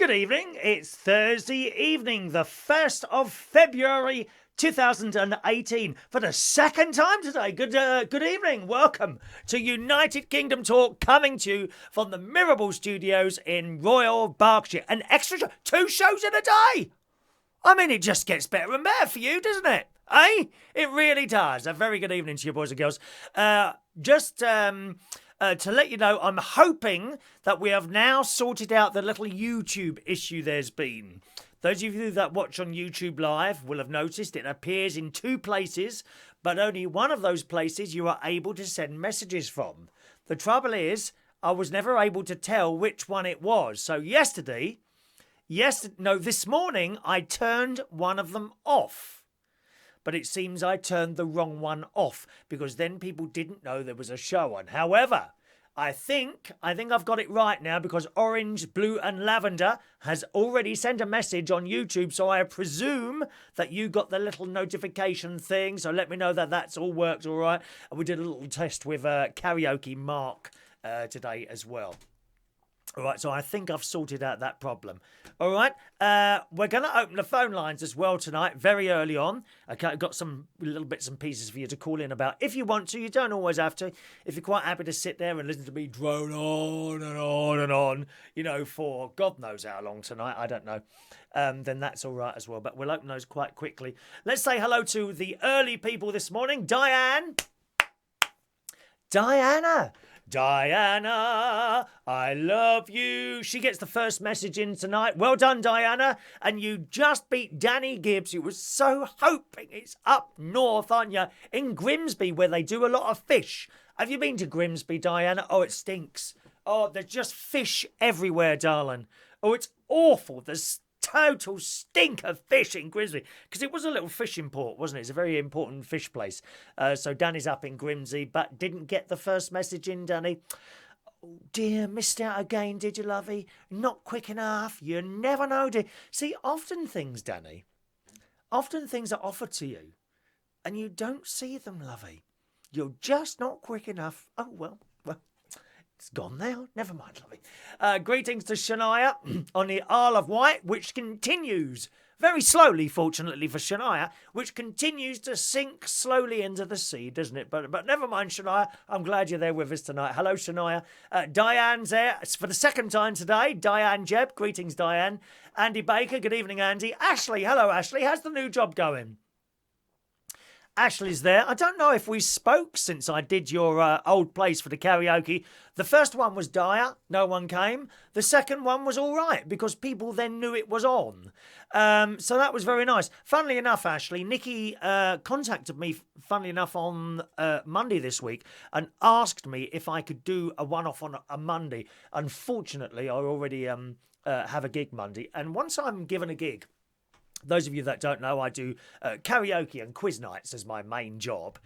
Good evening. It's Thursday evening, the 1st of February 2018. For the second time today. Good evening. Welcome to United Kingdom Talk, coming to you from the Mirable Studios in Royal Berkshire. An extra 2 shows in a day. I mean, it just gets better and better for you, doesn't it? Eh? It really does. A very good evening to you, boys and girls. To let you know, I'm hoping that we have now sorted out the little YouTube issue there's been. Those of you that watch on YouTube Live will have noticed it appears in 2 places, but only one of those places you are able to send messages from. The trouble is, I was never able to tell which one it was. So this morning, I turned one of them off. But it seems I turned the wrong one off because then people didn't know there was a show on. However, I think I've got it right now because Orange, Blue and Lavender has already sent a message on YouTube. So I presume that you got the little notification thing. So let me know that that's all worked all right. And we did a little test with Karaoke Mark today as well. All right, so I think I've sorted out that problem. All right, we're going to open the phone lines as well tonight, very early on. I've got some little bits and pieces for you to call in about. If you want to, you don't always have to. If you're quite happy to sit there and listen to me drone on and on and on, for God knows how long tonight, I don't know, then that's all right as well. But we'll open those quite quickly. Let's say hello to the early people this morning. Diana, I love you. She gets the first message in tonight. Well done, Diana. And you just beat Danny Gibbs, who was so hoping. It's up north, aren't you? In Grimsby, where they do a lot of fish. Have you been to Grimsby, Diana? Oh, it stinks. Oh, there's just fish everywhere, darling. Oh, it's awful. There's total stink of fish in Grimsby because it was a little fishing port, wasn't it? It's a very important fish place. So Danny's up in Grimsby, but didn't get the first message in, Danny. Oh dear, missed out again, did you, lovey? Not quick enough. You never know, dear. See, often things are offered to you and you don't see them, lovey. You're just not quick enough. Oh, well. It's gone now. Never mind, lovely. Greetings to Shania on the Isle of Wight, which continues, very slowly, fortunately for Shania, which continues to sink slowly into the sea, doesn't it? But never mind, Shania. I'm glad you're there with us tonight. Hello, Shania. Diane's there for the second time today. Diane Jebb. Greetings, Diane. Andy Baker. Good evening, Andy. Ashley. Hello, Ashley. How's the new job going? Ashley's there. I don't know if we spoke since I did your old place for the karaoke. The first one was dire. No one came. The second one was all right because people then knew it was on. So that was very nice. Funnily enough, Ashley, Nikki contacted me, funnily enough, on Monday this week and asked me if I could do a one-off on a Monday. Unfortunately, I already have a gig Monday. And once I'm given a gig, those of you that don't know, I do karaoke and quiz nights as my main job.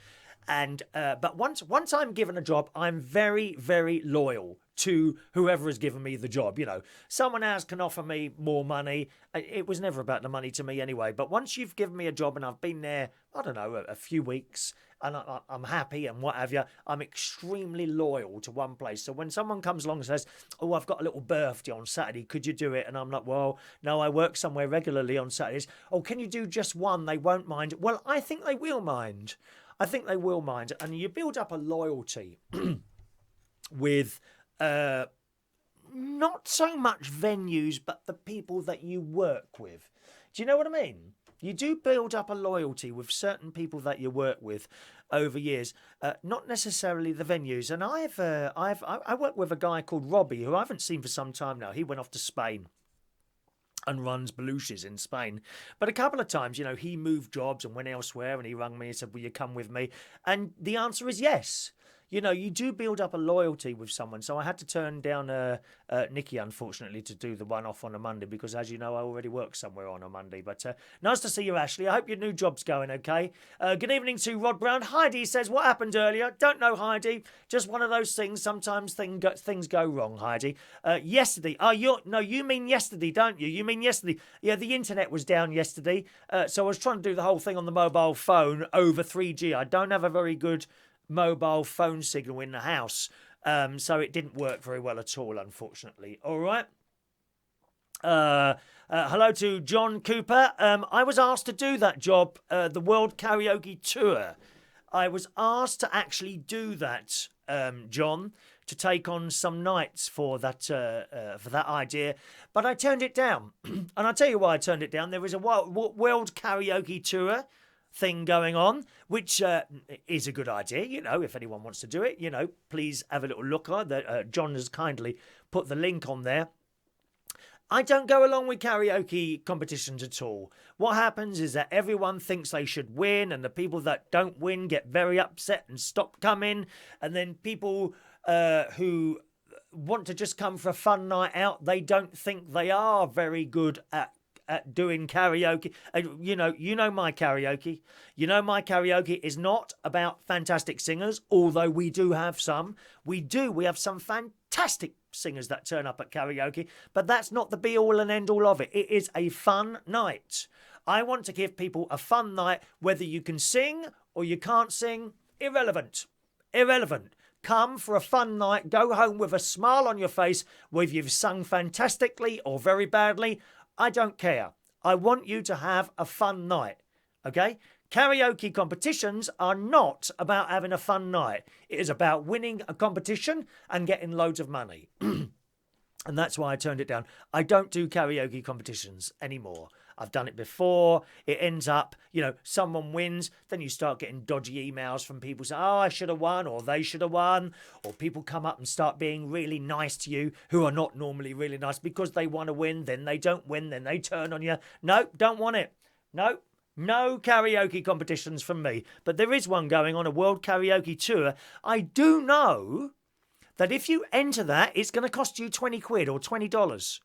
And but once I'm given a job, I'm very, very loyal to whoever has given me the job. Someone else can offer me more money. It was never about the money to me anyway. But once you've given me a job and I've been there, I don't know, a few weeks, and I'm happy and what have you, I'm extremely loyal to one place. So when someone comes along and says, oh, I've got a little birthday on Saturday, could you do it? And I'm like, well, no, I work somewhere regularly on Saturdays. Oh, can you do just one? They won't mind. Well, I think they will mind. And you build up a loyalty with not so much venues, but the people that you work with. Do you know what I mean? You do build up a loyalty with certain people that you work with over years, not necessarily the venues. And I work with a guy called Robbie, who I haven't seen for some time now. He went off to Spain and runs Belushis in Spain. But a couple of times, he moved jobs and went elsewhere, and he rang me and said, will you come with me? And the answer is yes. You do build up a loyalty with someone. So I had to turn down Nikki, unfortunately, to do the one-off on a Monday because, as you know, I already work somewhere on a Monday. But nice to see you, Ashley. I hope your new job's going okay. Good evening to Rod Brown. Heidi says, what happened earlier? Don't know, Heidi. Just one of those things. Sometimes things go wrong, Heidi. Yesterday. You mean yesterday, don't you? You mean yesterday. Yeah, the internet was down yesterday. So I was trying to do the whole thing on the mobile phone over 3G. I don't have a very good mobile phone signal in the house, so it didn't work very well at all, unfortunately. All right. Hello to John Cooper. I was asked to do that job, the World Karaoke Tour. I was asked to actually do that, John, to take on some nights for that idea, but I turned it down. And I'll tell you why I turned it down. There is a World Karaoke Tour thing going on, which is a good idea. If anyone wants to do it, please have a little look on that. John has kindly put the link on there. I don't go along with karaoke competitions at all. What happens is that everyone thinks they should win, and the people that don't win get very upset and stop coming. And then people who want to just come for a fun night out, they don't think they are very good at doing karaoke. You know my karaoke. My karaoke is not about fantastic singers, although we do have some. We have some fantastic singers that turn up at karaoke, but that's not the be all and end all of it. It is a fun night. I want to give people a fun night, whether you can sing or you can't sing. Irrelevant. Come for a fun night, go home with a smile on your face, whether you've sung fantastically or very badly. I don't care. I want you to have a fun night. Okay? Karaoke competitions are not about having a fun night. It is about winning a competition and getting loads of money. And that's why I turned it down. I don't do karaoke competitions anymore. I've done it before. It ends up, someone wins. Then you start getting dodgy emails from people saying, I should have won, or they should have won. Or people come up and start being really nice to you, who are not normally really nice because they want to win. Then they don't win. Then they turn on you. No, don't want it. No karaoke competitions from me. But there is one going on, a World Karaoke Tour. I do know that if you enter that, it's going to cost you 20 quid or $20.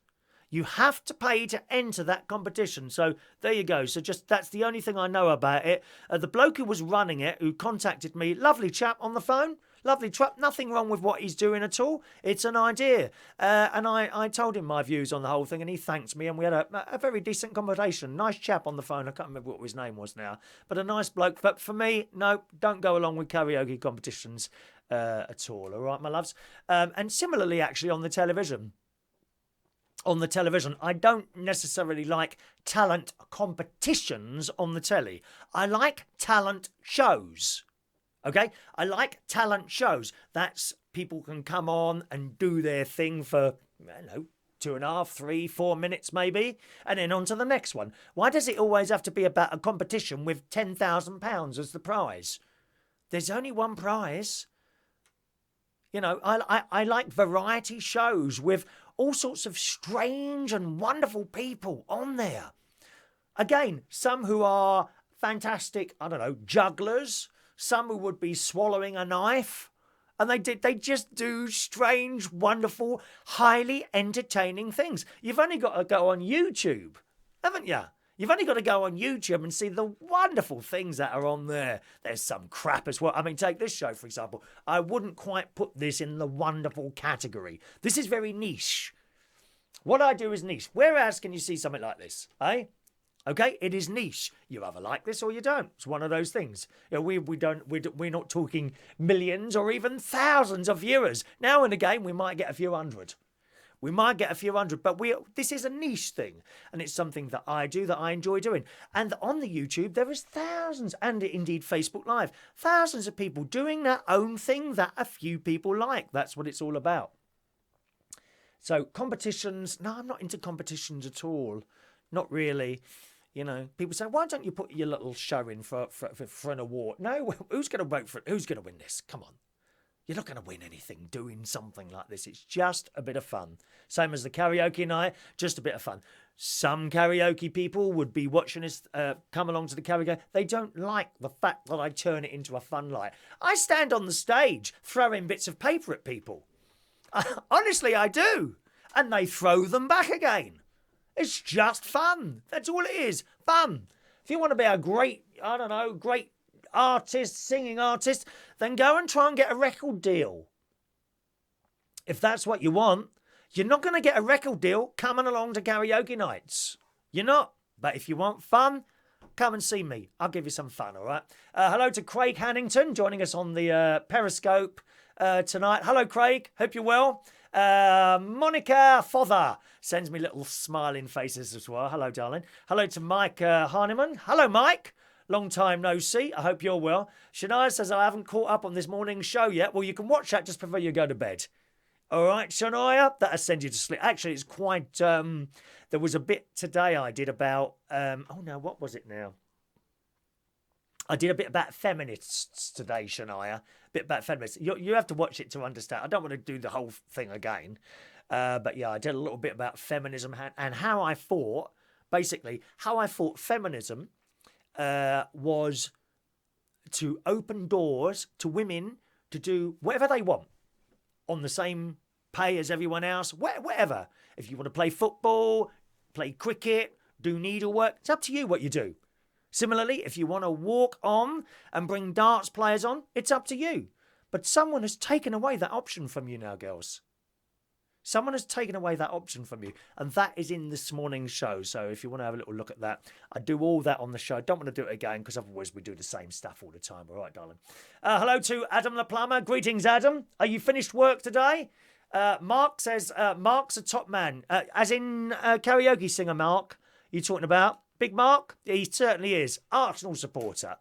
You have to pay to enter that competition. So there you go. So that's the only thing I know about it. The bloke who was running it, who contacted me, lovely chap on the phone. Lovely chap. Nothing wrong with what he's doing at all. It's an idea. And I told him my views on the whole thing, and he thanked me, and we had a very decent conversation. Nice chap on the phone. I can't remember what his name was now. But a nice bloke. But for me, no, don't go along with karaoke competitions at all. All right, my loves? And similarly, actually, on the television. I don't necessarily like talent competitions on the telly. I like talent shows. Okay? I like talent shows. That's people can come on and do their thing for, 2.5, 3, 4 minutes maybe, and then on to the next one. Why does it always have to be about a competition with £10,000 as the prize? There's only one prize. I like variety shows with all sorts of strange and wonderful people on there. Again, some who are fantastic, jugglers, some who would be swallowing a knife, and they just do strange, wonderful, highly entertaining things. You've only got to go on YouTube, haven't you? You've only got to go on YouTube and see the wonderful things that are on there. There's some crap as well. Take this show, for example. I wouldn't quite put this in the wonderful category. This is very niche. What I do is niche. Where else can you see something like this, eh? Okay, it is niche. You either like this or you don't. It's one of those things. We're not talking millions or even thousands of viewers. Now and again, we might get a few hundred. But this is a niche thing, and it's something that I do, that I enjoy doing. And on the YouTube, there is thousands, and indeed Facebook Live, thousands of people doing their own thing that a few people like. That's what it's all about. So competitions, no, I'm not into competitions at all. Not really. People say, why don't you put your little show in for an award? No, who's going to vote for it? Who's going to win this? Come on. You're not going to win anything doing something like this. It's just a bit of fun. Same as the karaoke night, just a bit of fun. Some karaoke people would be watching us come along to the karaoke. They don't like the fact that I turn it into a fun night. I stand on the stage throwing bits of paper at people. Honestly, I do. And they throw them back again. It's just fun. That's all it is. Fun. If you want to be a great artist, singing artist, then go and try and get a record deal. If that's what you want, you're not going to get a record deal coming along to karaoke nights. You're not. But if you want fun, come and see me. I'll give you some fun, all right? Hello to Craig Hannington joining us on the Periscope tonight. Hello, Craig. Hope you're well. Monica Fother sends me little smiling faces as well. Hello, darling. Hello to Mike Harneman. Hello, Mike. Long time no see. I hope you're well. Shania says, I haven't caught up on this morning's show yet. Well, you can watch that just before you go to bed. All right, Shania, that'll send you to sleep. Actually, it's quite... there was a bit today I did about... oh, no, what was it now? I did a bit about feminists today, Shania. A bit about feminists. You have to watch it to understand. I don't want to do the whole thing again. But, yeah, I did a little bit about feminism and how I thought... Basically, how I thought feminism... was to open doors to women to do whatever they want on the same pay as everyone else, whatever. If you want to play football, play cricket, do needlework, it's up to you what you do. Similarly, if you want to walk on and bring darts players on, it's up to you. But someone has taken away that option from you now, girls. Someone has taken away that option from you, and that is in this morning's show. So if you want to have a little look at that, I do all that on the show. Don't want to do it again because otherwise we do the same stuff all the time. All right, darling. Hello to Adam the plumber. Greetings, Adam. Are you finished work today? Mark says, Mark's a top man. As in karaoke singer, Mark, you talking about? Big Mark? He certainly is. Arsenal supporter.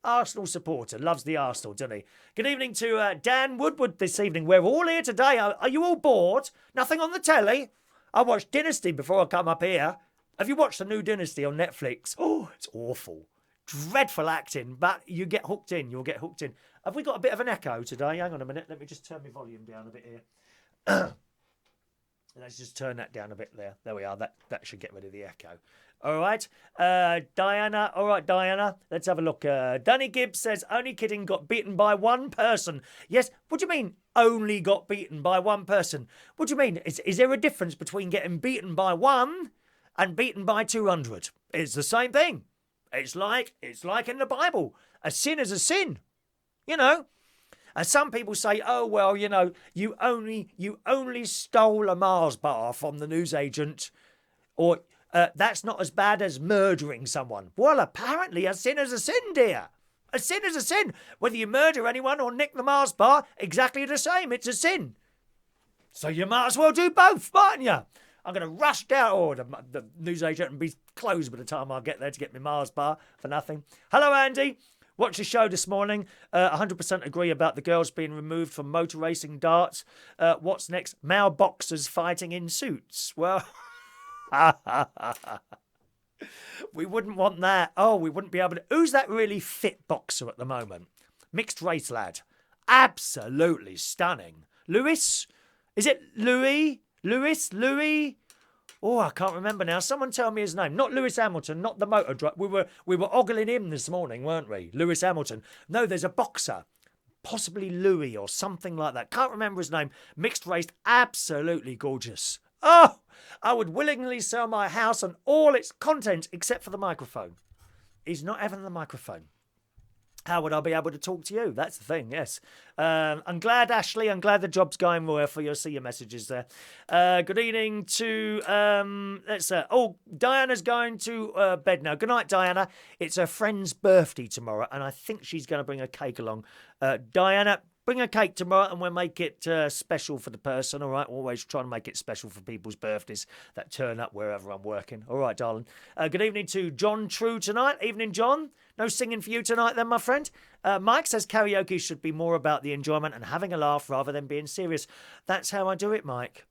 Arsenal supporter. Loves the Arsenal, doesn't he? Good evening to Dan Woodward this evening. We're all here today. Are you all bored? Nothing on the telly? I watched Dynasty before I come up here. Have you watched the new Dynasty on Netflix? Oh, it's awful. Dreadful acting, but you get hooked in. You'll get hooked in. Have we got a bit of an echo today? Hang on a minute. Let me just turn my volume down a bit here. Let's just turn that down a bit there. There we are. That should get rid of the echo. All right. Diana. All right, Diana. Let's have a look. Danny Gibbs says, only kidding, got beaten by one person. Yes. What do you mean, only got beaten by one person? What do you mean? Is there a difference between getting beaten by one and beaten by 200? It's the same thing. It's like in the Bible. A sin is a sin. You know. And some people say, oh, well, you know, you only stole a Mars bar from the newsagent, or that's not as bad as murdering someone. Well, apparently a sin is a sin, dear. A sin is a sin. Whether you murder anyone or nick the Mars bar, exactly the same. It's a sin. So you might as well do both, mightn't you? I'm going to rush down, the newsagent, and be closed by the time I get there to get my Mars bar for nothing. Hello, Andy. Watch the show this morning. 100% agree about the girls being removed from motor racing darts. What's next? Male boxers fighting in suits. Well, we wouldn't want that. Oh, we wouldn't be able to. Who's that really fit boxer at the moment? Mixed race lad. Absolutely stunning. Lewis? Is it Louis? Louis? Oh, I can't remember now. Someone tell me his name. Not Lewis Hamilton, not the motor driver. We were ogling him this morning, weren't we? Lewis Hamilton. No, there's a boxer. Possibly Louis or something like that. Can't remember his name. Mixed race, absolutely gorgeous. Oh, I would willingly sell my house and all its contents except for the microphone. He's not having the microphone. How would I be able to talk to you? That's the thing, yes. I'm glad, Ashley. I'm glad the job's going well for you. I see your messages there. Good evening to... Diana's going to bed now. Good night, Diana. It's her friend's birthday tomorrow, and I think she's going to bring a cake along. Diana, bring a cake tomorrow, and we'll make it special for the person, all right? Always try to make it special for people's birthdays that turn up wherever I'm working. All right, darling. Good evening to Jon Trew tonight. Evening, John. No singing for you tonight then, my friend. Mike says karaoke should be more about the enjoyment and having a laugh rather than being serious. That's how I do it, Mike.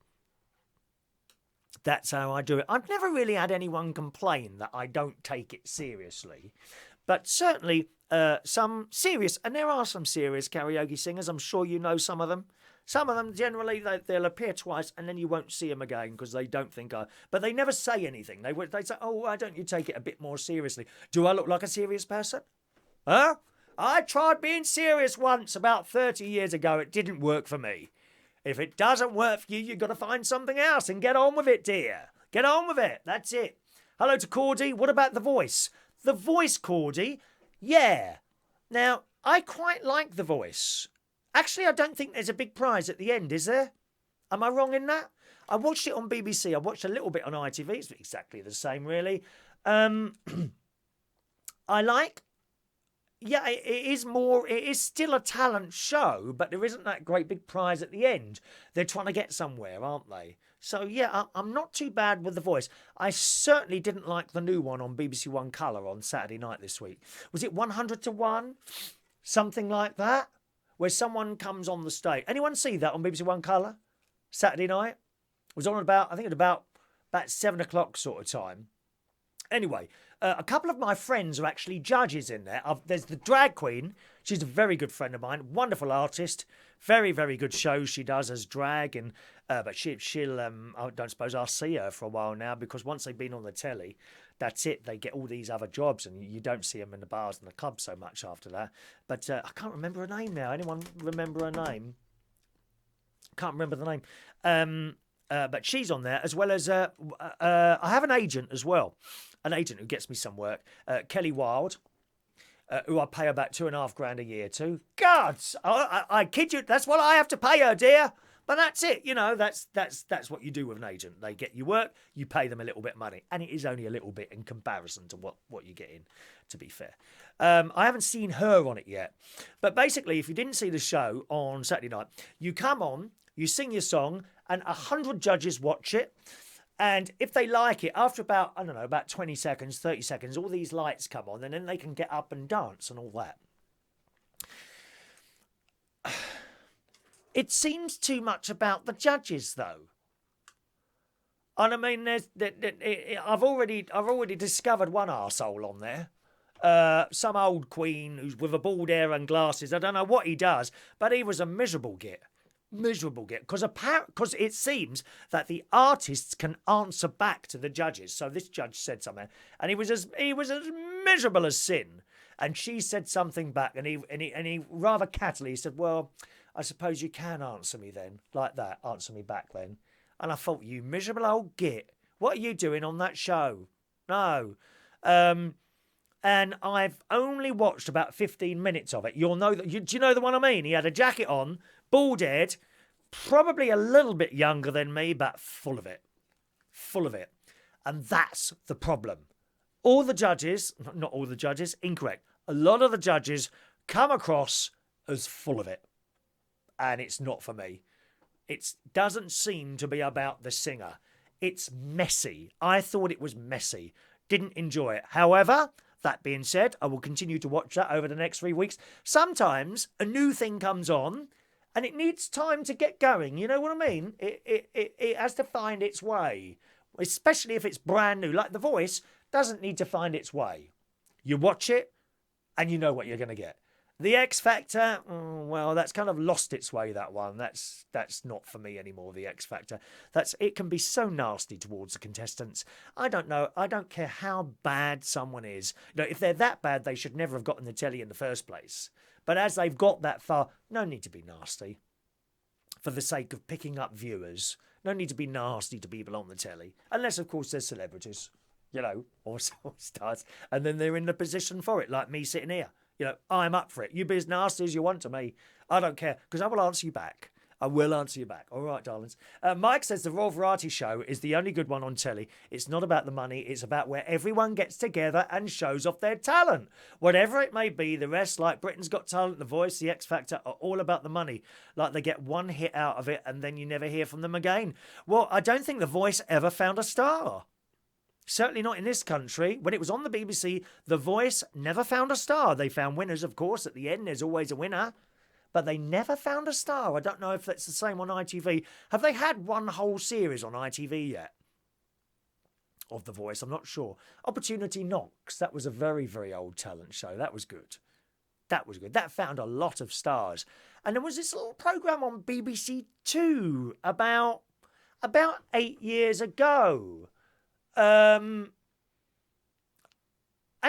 That's how I do it. I've never really had anyone complain that I don't take it seriously. But certainly some serious, and there are some serious karaoke singers. I'm sure you know some of them. Some of them, generally, they'll appear twice and then you won't see them again because they don't think But they never say anything. They say, oh, why don't you take it a bit more seriously? Do I look like a serious person? Huh? I tried being serious once about 30 years ago. It didn't work for me. If it doesn't work for you, you've got to find something else and get on with it, dear. Get on with it. That's it. Hello to Cordy. What about The Voice? The Voice, Cordy? Yeah. Now, I quite like The Voice. Actually, I don't think there's a big prize at the end, is there? Am I wrong in that? I watched it on BBC. I watched a little bit on ITV. It's exactly the same, really. I like Yeah, it is more. It is still a talent show, but there isn't that great big prize at the end. They're trying to get somewhere, aren't they? So yeah, I'm not too bad with The Voice. I certainly didn't like the new one on BBC One Colour on Saturday night this week. Was it 100 to 1? Something like that? Where someone comes on the stage. Anyone see that on BBC One Colour? Saturday night? It was on about, I think at about 7 o'clock sort of time. Anyway, a couple of my friends are actually judges in there. There's the drag queen. She's a very good friend of mine. Wonderful artist. Very, very good shows she does as drag. And but she'll I don't suppose I'll see her for a while now, because once they've been on the telly, that's it. They get all these other jobs, and you don't see them in the bars and the clubs so much after that. But I can't remember her name now. Anyone remember her name? Can't remember the name. But she's on there, as well as I have an agent as well. An agent who gets me some work, Kelly Wilde, who I pay about $2,500 a year to. God, I kid you, that's what I have to pay her, dear. But that's it, you know, that's what you do with an agent. They get you work, you pay them a little bit of money. And it is only a little bit in comparison to what you get in, to be fair. I haven't seen her on it yet. But basically, if you didn't see the show on Saturday night, you come on, you sing your song, and 100 judges watch it. And if they like it, after about, I don't know, about 20 seconds, 30 seconds, all these lights come on, and then they can get up and dance and all that. It seems too much about the judges, though. And I mean, I've already discovered one arsehole on there. Some old queen who's with a bald hair and glasses. I don't know what he does, but he was a miserable git. Because it seems that the artists can answer back to the judges. So this judge said something, and he was as miserable as sin. And she said something back, and he rather cattily said, "Well, I suppose you can answer me then, like that. Answer me back then." And I thought, you miserable old git, what are you doing on that show? No. And I've only watched about 15 minutes of it. You'll know that. Do you know the one I mean? He had a jacket on, bald-head, probably a little bit younger than me, but full of it. Full of it. And that's the problem. All the judges, not all the judges, incorrect. A lot of the judges come across as full of it. And it's not for me. It doesn't seem to be about the singer. It's messy. I thought it was messy. Didn't enjoy it. However, that being said, I will continue to watch that over the next 3 weeks. Sometimes a new thing comes on, and it needs time to get going. You know what I mean? It has to find its way, especially if it's brand new. Like The Voice doesn't need to find its way. You watch it, and you know what you're going to get. The X Factor, well, that's kind of lost its way, that one. That's not for me anymore, the X Factor. It can be so nasty towards the contestants. I don't know. I don't care how bad someone is. You know, if they're that bad, they should never have gotten the telly in the first place. But as they've got that far, no need to be nasty. For the sake of picking up viewers. No need to be nasty to people on the telly. Unless, of course, they're celebrities, you know, or stars. And then they're in the position for it, like me sitting here. You know, I'm up for it. You be as nasty as you want to me. I don't care, because I will answer you back. I will answer you back. All right, darlings. Mike says the Royal Variety Show is the only good one on telly. It's not about the money. It's about where everyone gets together and shows off their talent. Whatever it may be, the rest, like Britain's Got Talent, The Voice, The X Factor, are all about the money. Like they get one hit out of it and then you never hear from them again. Well, I don't think The Voice ever found a star. Certainly not in this country. When it was on the BBC, The Voice never found a star. They found winners, of course. At the end, there's always a winner. But they never found a star. I don't know if that's the same on ITV. Have they had one whole series on ITV yet? Of The Voice, I'm not sure. Opportunity Knocks. That was a very, very old talent show. That was good. That was good. That found a lot of stars. And there was this little programme on BBC Two about 8 years ago. And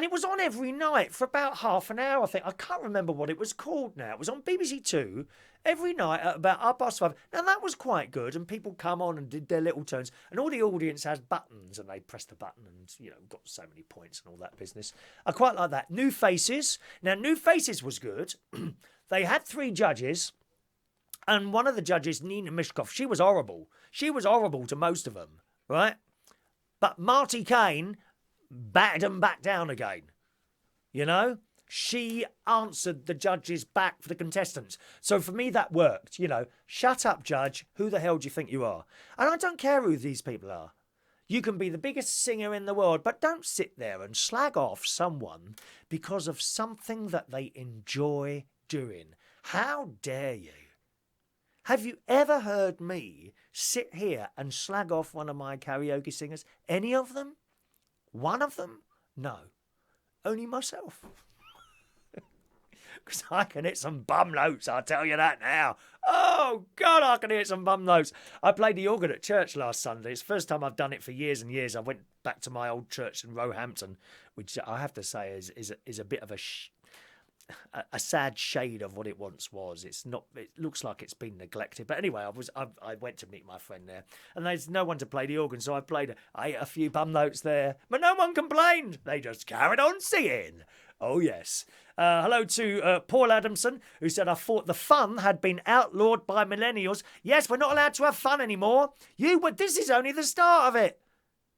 it was on every night for about half an hour, I think. I can't remember what it was called now. It was on BBC Two every night at about 5:30. Now, that was quite good, and people come on and did their little turns, and all the audience has buttons, and they press the button and, you know, got so many points and all that business. I quite like that. New Faces. Now, New Faces was good. They had 3 judges, and one of the judges, Nina Mishkov, she was horrible. She was horrible to most of them, right? But Marty Kane battered them back down again. You know? she answered the judges back for the contestants. So for me, that worked. You know, shut up, judge. Who the hell do you think you are? And I don't care who these people are. You can be the biggest singer in the world, but don't sit there and slag off someone because of something that they enjoy doing. How dare you? Have you ever heard me sit here and slag off one of my karaoke singers? Any of them? One of them? No. Only myself. Because I can hit some bum notes, I'll tell you that now. Oh, God, I can hit some bum notes. I played the organ at church last Sunday. It's the first time I've done it for years and years. I went back to my old church in Roehampton, which I have to say is a bit of a sad shade of what it once was. It's not. It looks like it's been neglected. But anyway, I went to meet my friend there, and there's no one to play the organ, so I hit a few bum notes there, but no one complained. They just carried on singing. Oh yes. Hello to Paul Adamson, who said, I thought the fun had been outlawed by millennials. Yes, we're not allowed to have fun anymore. This is only the start of it.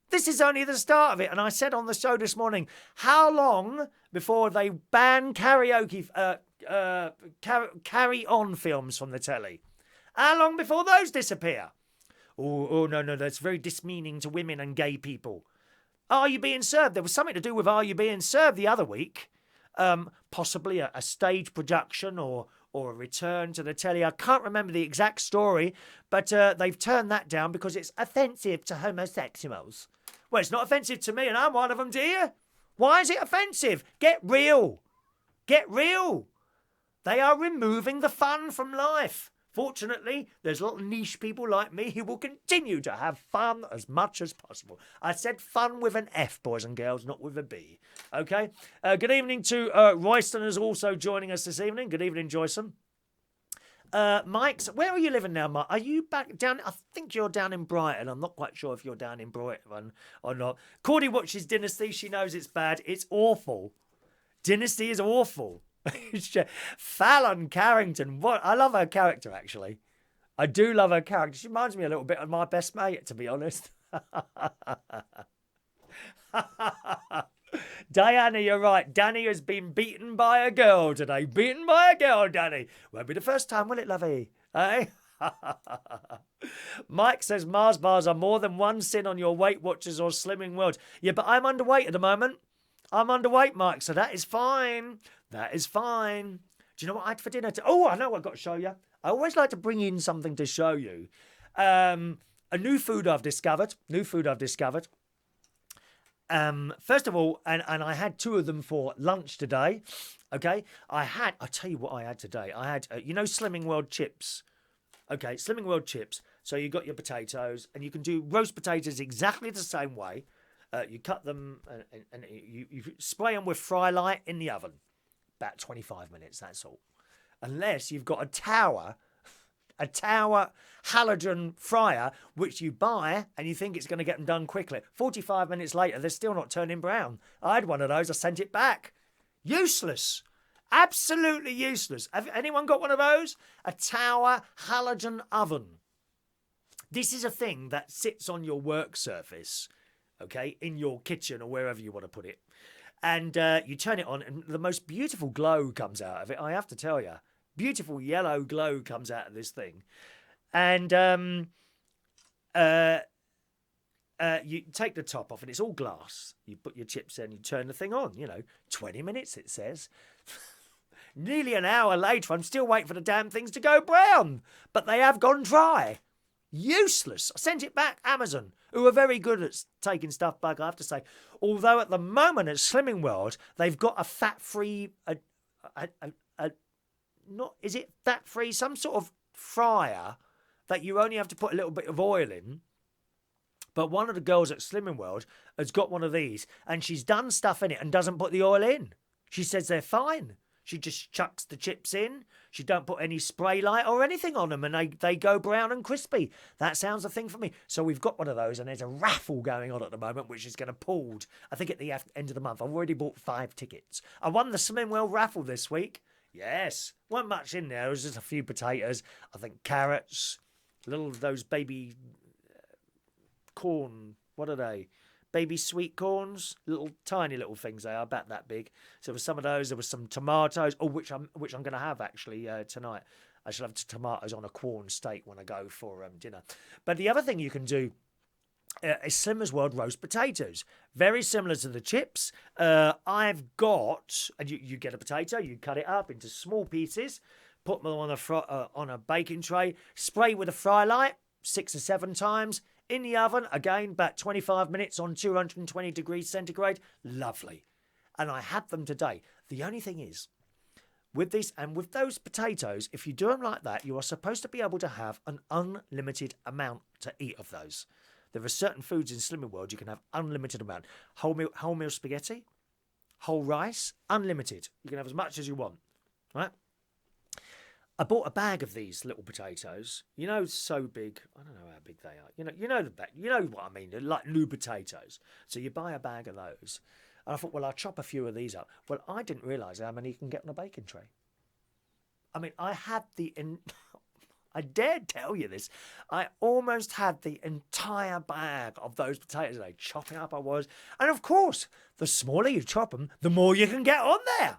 This is only the start of it. And I said on the show this morning, how long before they ban karaoke, carry-on films from the telly? How long before those disappear? Oh, no, that's very dismeaning to women and gay people. Are You Being Served? There was something to do with Are You Being Served the other week. Possibly a stage production or a return to the telly. I can't remember the exact story, but they've turned that down because it's offensive to homosexuals. Well, it's not offensive to me, and I'm one of them, dear. Why is it offensive? Get real. Get real. They are removing the fun from life. Fortunately, there's little niche people like me who will continue to have fun as much as possible. I said fun with an F, boys and girls, not with a B. Okay? Good evening to Royston, who's also joining us this evening. Good evening, Joyson. Mike's, where are you living now, Mike? Are you back down? I think you're down in Brighton. I'm not quite sure if you're down in Brighton or not. Cordy watches Dynasty. She knows it's bad. It's awful. Dynasty is awful. Fallon Carrington. What? I love her character, actually. I do love her character. She reminds me a little bit of my best mate, to be honest. Diana, you're right. Danny has been beaten by a girl today. Beaten by a girl, Danny. Won't be the first time, will it, lovey? Eh? Mike says Mars bars are more than one sin on your Weight Watchers or Slimming World. Yeah, but I'm underweight at the moment. I'm underweight, Mike, so that is fine. That is fine. Do you know what I had for dinner? Oh, I know what I've got to show you. I always like to bring in something to show you. A new food I've discovered. First of all, and I had two of them for lunch today. Okay, I'll tell you what I had today. I had, Slimming World chips. Okay, Slimming World chips. So you got your potatoes, and you can do roast potatoes exactly the same way. You cut them and you spray them with fry light in the oven. About 25 minutes, that's all. Unless you've got a tower halogen fryer, which you buy and you think it's going to get them done quickly. 45 minutes later, they're still not turning brown. I had one of those. I sent it back. Useless. Absolutely useless. Have anyone got one of those? A tower halogen oven. This is a thing that sits on your work surface, okay, in your kitchen or wherever you want to put it. And you turn it on and the most beautiful glow comes out of it, I have to tell you. Beautiful yellow glow comes out of this thing. And you take the top off and it's all glass. You put your chips in, you turn the thing on, 20 minutes it says. Nearly an hour later, I'm still waiting for the damn things to go brown. But they have gone dry. Useless. I sent it back, Amazon, who are very good at taking stuff back, I have to say. Although at the moment at Slimming World, they've got a fat-free, is it fat-free? Some sort of fryer that you only have to put a little bit of oil in. But one of the girls at Slimming World has got one of these, and she's done stuff in it and doesn't put the oil in. She says they're fine. She just chucks the chips in. She don't put any spray light or anything on them, and they go brown and crispy. That sounds a thing for me. So we've got one of those, and there's a raffle going on at the moment, which is going to pulled, I think, at the end of the month. I've already bought 5 tickets. I won the Slimming World raffle this week. Yes. Wasn't much in there. It was just a few potatoes. I think carrots, those baby corn. What are they? baby sweet corns, little tiny little things they are, about that big. So there was some of those. There was some tomatoes, which I'm going to have actually tonight. I shall have tomatoes on a corn steak when I go for dinner. But the other thing you can do is Slimmer's World roast potatoes. Very similar to the chips. I've got, and you get a potato, you cut it up into small pieces, put them on a baking tray, spray with a fry light 6 or 7 times, in the oven, again, about 25 minutes on 220 degrees centigrade. Lovely. And I had them today. The only thing is, with these and with those potatoes, if you do them like that, you are supposed to be able to have an unlimited amount to eat of those. There are certain foods in Slimming World you can have unlimited amount. Whole meal spaghetti, whole rice, unlimited. You can have as much as you want, right? I bought a bag of these little potatoes. You know, so big. I don't know how big they are. You know what I mean. They're like new potatoes. So you buy a bag of those. And I thought, well, I'll chop a few of these up. Well, I didn't realise how many you can get on a baking tray. I mean, I dare tell you this. I almost had the entire bag of those potatoes. Chopping up I was. And of course, the smaller you chop them, the more you can get on there.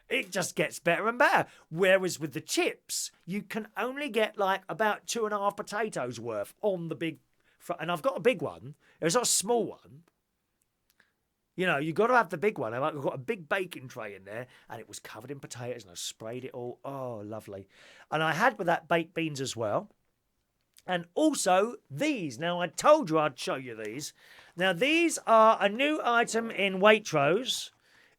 It just gets better and better. Whereas with the chips, you can only get like about 2.5 potatoes worth on the big. And I've got a big one. It's not a small one. You know, you've got to have the big one. I've got a big baking tray in there, and it was covered in potatoes, and I sprayed it all. Oh, lovely. And I had with that baked beans as well. And also these. Now, I told you I'd show you these. Now, these are a new item in Waitrose.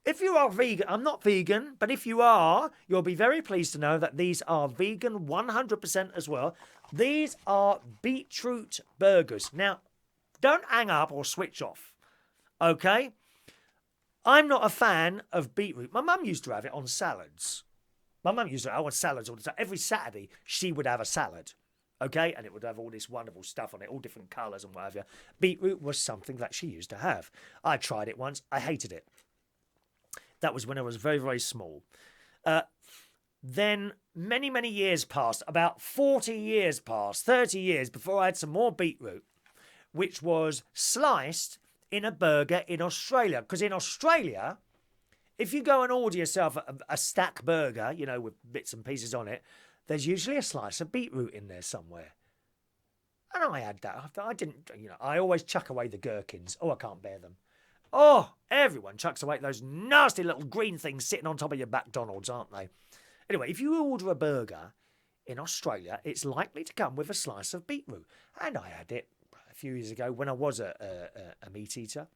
If you are vegan, I'm not vegan, but if you are, you'll be very pleased to know that these are vegan 100% as well. These are beetroot burgers. Now, don't hang up or switch off, okay? I'm not a fan of beetroot. My mum used to have it on salads. My mum used to have it on salads all the time. Every Saturday, she would have a salad, okay? And it would have all this wonderful stuff on it, all different colours and whatever. Beetroot was something that she used to have. I tried it once. I hated it. That was when I was very, very small. Then many, many years passed, about 40 years passed, 30 years before I had some more beetroot, which was sliced in a burger in Australia. Because in Australia, if you go and order yourself a stack burger, you know, with bits and pieces on it, there's usually a slice of beetroot in there somewhere. And I had that. I didn't, you know, I always chuck away the gherkins. Oh, I can't bear them. Oh, everyone chucks away those nasty little green things sitting on top of your McDonald's, aren't they? Anyway, if you order a burger in Australia, it's likely to come with a slice of beetroot. And I had it a few years ago when I was a meat eater.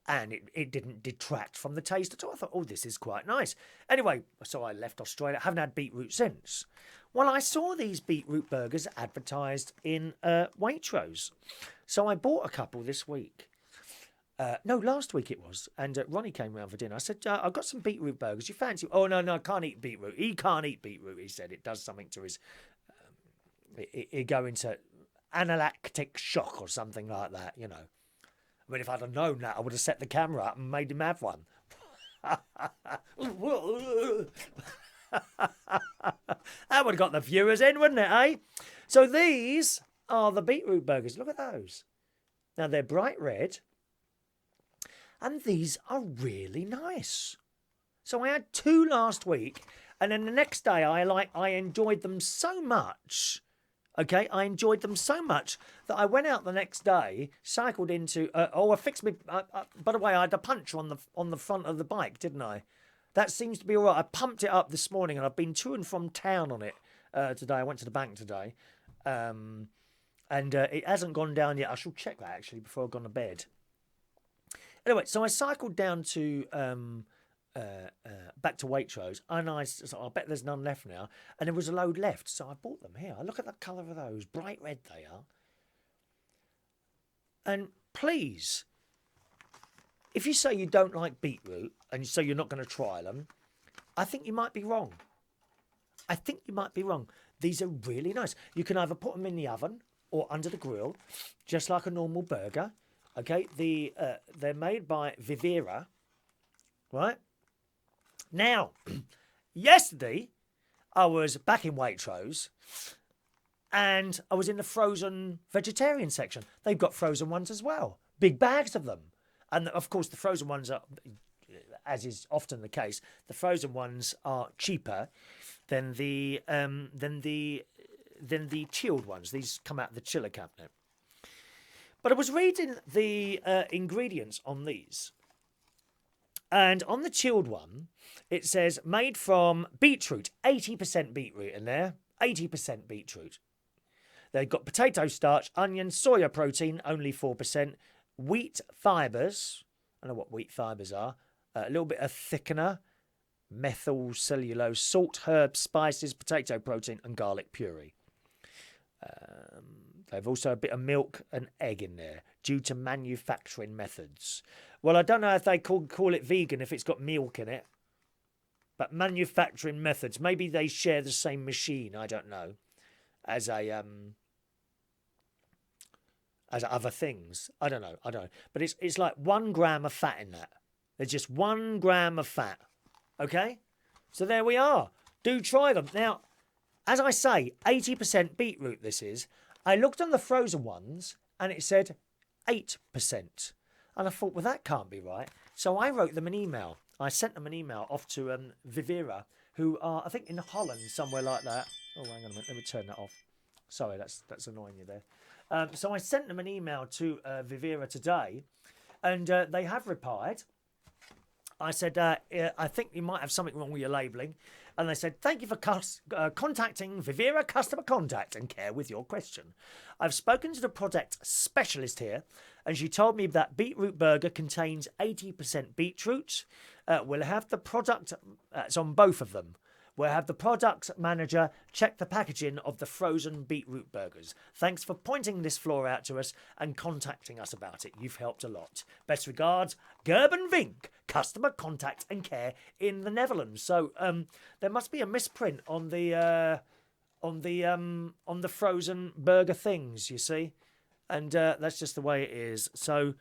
And it didn't detract from the taste at all. I thought, oh, this is quite nice. Anyway, so I left Australia. I haven't had beetroot since. Well, I saw these beetroot burgers advertised in Waitrose. So I bought a couple this week. No, last week it was. And Ronny came round for dinner. I said, I've got some beetroot burgers. You fancy? Oh, no, I can't eat beetroot. He can't eat beetroot, he said. It does something to his... He'd go into anaphylactic shock or something like that, you know. I mean, if I'd have known that, I would have set the camera up and made him have one. That would have got the viewers in, wouldn't it, eh? So these are the beetroot burgers. Look at those. Now, they're bright red. And these are really nice. So I had 2 last week, and then the next day I enjoyed them so much. Okay, I enjoyed them so much that I went out the next day, cycled into. I fixed me. By the way, I had a puncture on the front of the bike, didn't I? That seems to be all right. I pumped it up this morning, and I've been to and from town on it today. I went to the bank today, and it hasn't gone down yet. I shall check that actually before I've gone to bed. Anyway, so I cycled down to back to Waitrose, and I bet there's none left now. And there was a load left, so I bought them here. Look at the colour of those, bright red they are. And please, if you say you don't like beetroot and so you're not going to try them, I think you might be wrong. These are really nice. You can either put them in the oven or under the grill, just like a normal burger. Okay, they're made by Vivera, right? Now, yesterday, I was back in Waitrose, and I was in the frozen vegetarian section. They've got frozen ones as well. big bags of them. And of course, the frozen ones are, as is often the case, the frozen ones are cheaper than the chilled ones. These come out of the chiller cabinet. But I was reading the ingredients on these. And on the chilled one, it says made from beetroot, 80% beetroot in there, 80% beetroot. They've got potato starch, onion, soya protein, only 4%, wheat fibres. I don't know what wheat fibres are. A little bit of thickener, methyl cellulose, salt, herbs, spices, potato protein, and garlic puree. They've also a bit of milk and egg in there due to manufacturing methods. Well, I don't know if they call it vegan if it's got milk in it. But manufacturing methods, maybe they share the same machine, I don't know, as other things. I don't know. But it's like 1 gram of fat in that. There's just 1 gram of fat. Okay? So there we are. Do try them. Now, as I say, 80% beetroot this is. I looked on the frozen ones and it said 8%. And I thought, well, that can't be right. So I wrote them an email. I sent them an email off to Vivera, who are, I think, in Holland, somewhere like that. Oh, hang on a minute. Let me turn that off. Sorry, that's annoying you there. So I sent them an email to Vivera today, and they have replied. I said, I think you might have something wrong with your labelling. And they said, thank you for contacting Vivera Customer Contact and Care with your question. I've spoken to the product specialist here, and she told me that beetroot burger contains 80% beetroot. We'll have the product, it's on both of them. We'll have the product manager check the packaging of the frozen beetroot burgers. Thanks for pointing this flaw out to us and contacting us about it. You've helped a lot. Best regards, Gerben Vink, Customer Contact and Care in the Netherlands. So there must be a misprint on the frozen burger things, you see, and that's just the way it is. So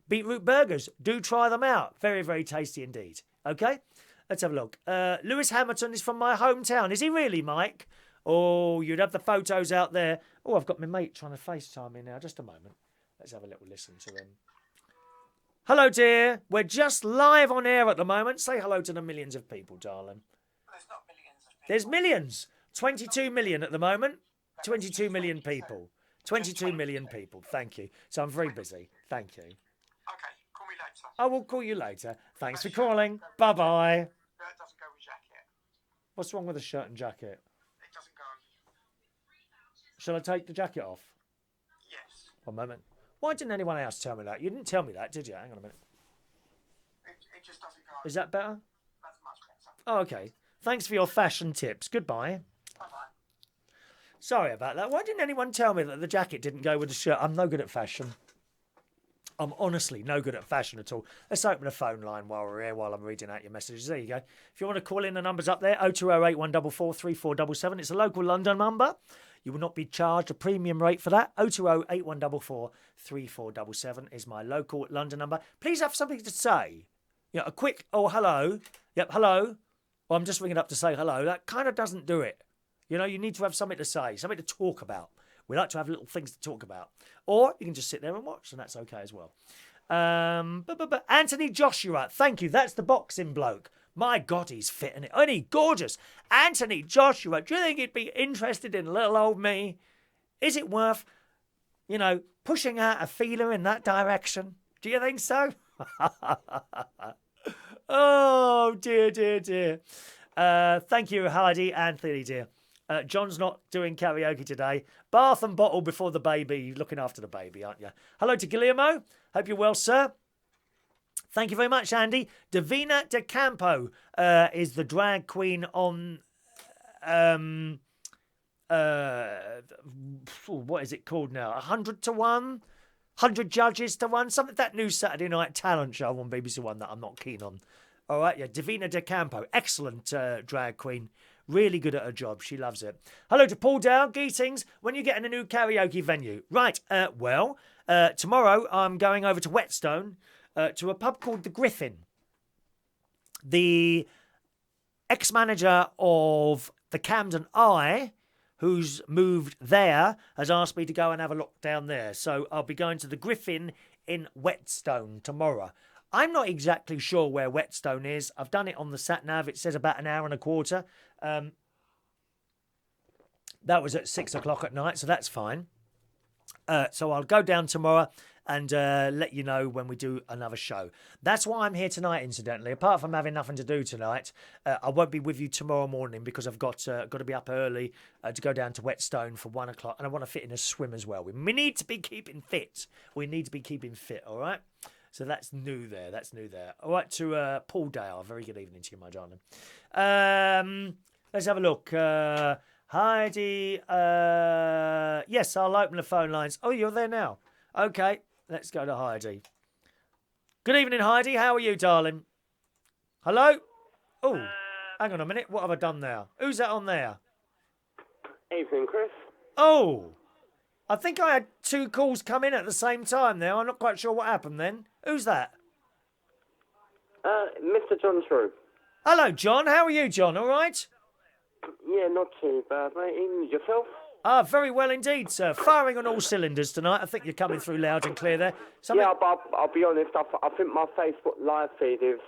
beetroot burgers, do try them out. Very, very tasty indeed. Okay. Let's have a look. Lewis Hamilton is from my hometown. Is he really, Mike? Oh, you'd have the photos out there. Oh, I've got my mate trying to FaceTime me now. Just a moment. Let's have a little listen to him. Hello, dear. We're just live on air at the moment. Say hello to the millions of people, darling. There's not millions of people. There's millions. 22 million at the moment. 22 million people. 22 million people. Thank you. So I'm very busy. Thank you. Okay, call me later. I will call you later. Thanks for calling. Bye-bye. That doesn't go with jacket. What's wrong with the shirt and jacket? It doesn't go. Shall I take the jacket off? Yes. 1 moment. Why didn't anyone else tell me that? You didn't tell me that, did you? Hang on a minute. It just doesn't go. Is that better? That's much better. Oh, okay. Thanks for your fashion tips. Goodbye. Bye-bye. Sorry about that. Why didn't anyone tell me that the jacket didn't go with the shirt? I'm no good at fashion. I'm honestly no good at fashion at all. Let's open a phone line while we're here, while I'm reading out your messages. There you go. If you want to call in, the number's up there, 0208 144 3477. It's a local London number. You will not be charged a premium rate for that. 0208 144 3477 is my local London number. Please have something to say. You know, a quick, oh, hello. Yep, hello. Well, I'm just ringing up to say hello. That kind of doesn't do it. You know, you need to have something to say, something to talk about. We like to have little things to talk about. Or you can just sit there and watch, and that's okay as well. Anthony Joshua, thank you. That's the boxing bloke. My God, he's fit, isn't he? Gorgeous. Anthony Joshua, do you think he'd be interested in little old me? Is it worth, you know, pushing out a feeler in that direction? Do you think so? Oh, dear, dear, dear. Thank you, Heidi, Anthony, dear. John's not doing karaoke today. Bath and bottle before the baby. Looking after the baby, aren't you? Hello to Guillermo. Hope you're well, sir. Thank you very much, Andy. Davina De Campo is the drag queen on... what is it called now? 100 to 1? 100 judges to 1? Something, that new Saturday night talent show on BBC One that I'm not keen on. All right, yeah, Davina De Campo. Excellent drag queen. Really good at her job. She loves it. Hello to Paul Dow, Geetings. When are you getting a new karaoke venue? Right, tomorrow I'm going over to Whetstone to a pub called The Griffin. The ex-manager of the Camden Eye, who's moved there, has asked me to go and have a look down there. So I'll be going to The Griffin in Whetstone tomorrow. I'm not exactly sure where Whetstone is. I've done it on the sat-nav. It says about an hour and a quarter. That was at 6 o'clock at night, so that's fine. So I'll go down tomorrow and let you know when we do another show. That's why I'm here tonight, incidentally. Apart from having nothing to do tonight, I won't be with you tomorrow morning because I've got to be up early to go down to Whetstone for 1 o'clock, and I want to fit in a swim as well. We need to be keeping fit. We need to be keeping fit, all right? So that's new there. That's new there. All right, to Paul Dale. Very good evening to you, my darling. Let's have a look. Heidi. Yes, I'll open the phone lines. Oh, you're there now. Okay, let's go to Heidi. Good evening, Heidi. How are you, darling? Hello? Oh, hang on a minute. What have I done now? Who's that on there? Evening, Chris. Oh, I think I had 2 calls come in at the same time there. I'm not quite sure what happened then. Who's that? Mr. Jon Trew. Hello, John. How are you, John? All right? Yeah, not too bad, mate. Even yourself? Ah, very well indeed, sir. Firing on all cylinders tonight. I think you're coming through loud and clear there. Yeah, but I'll be honest. I think my Facebook live feed is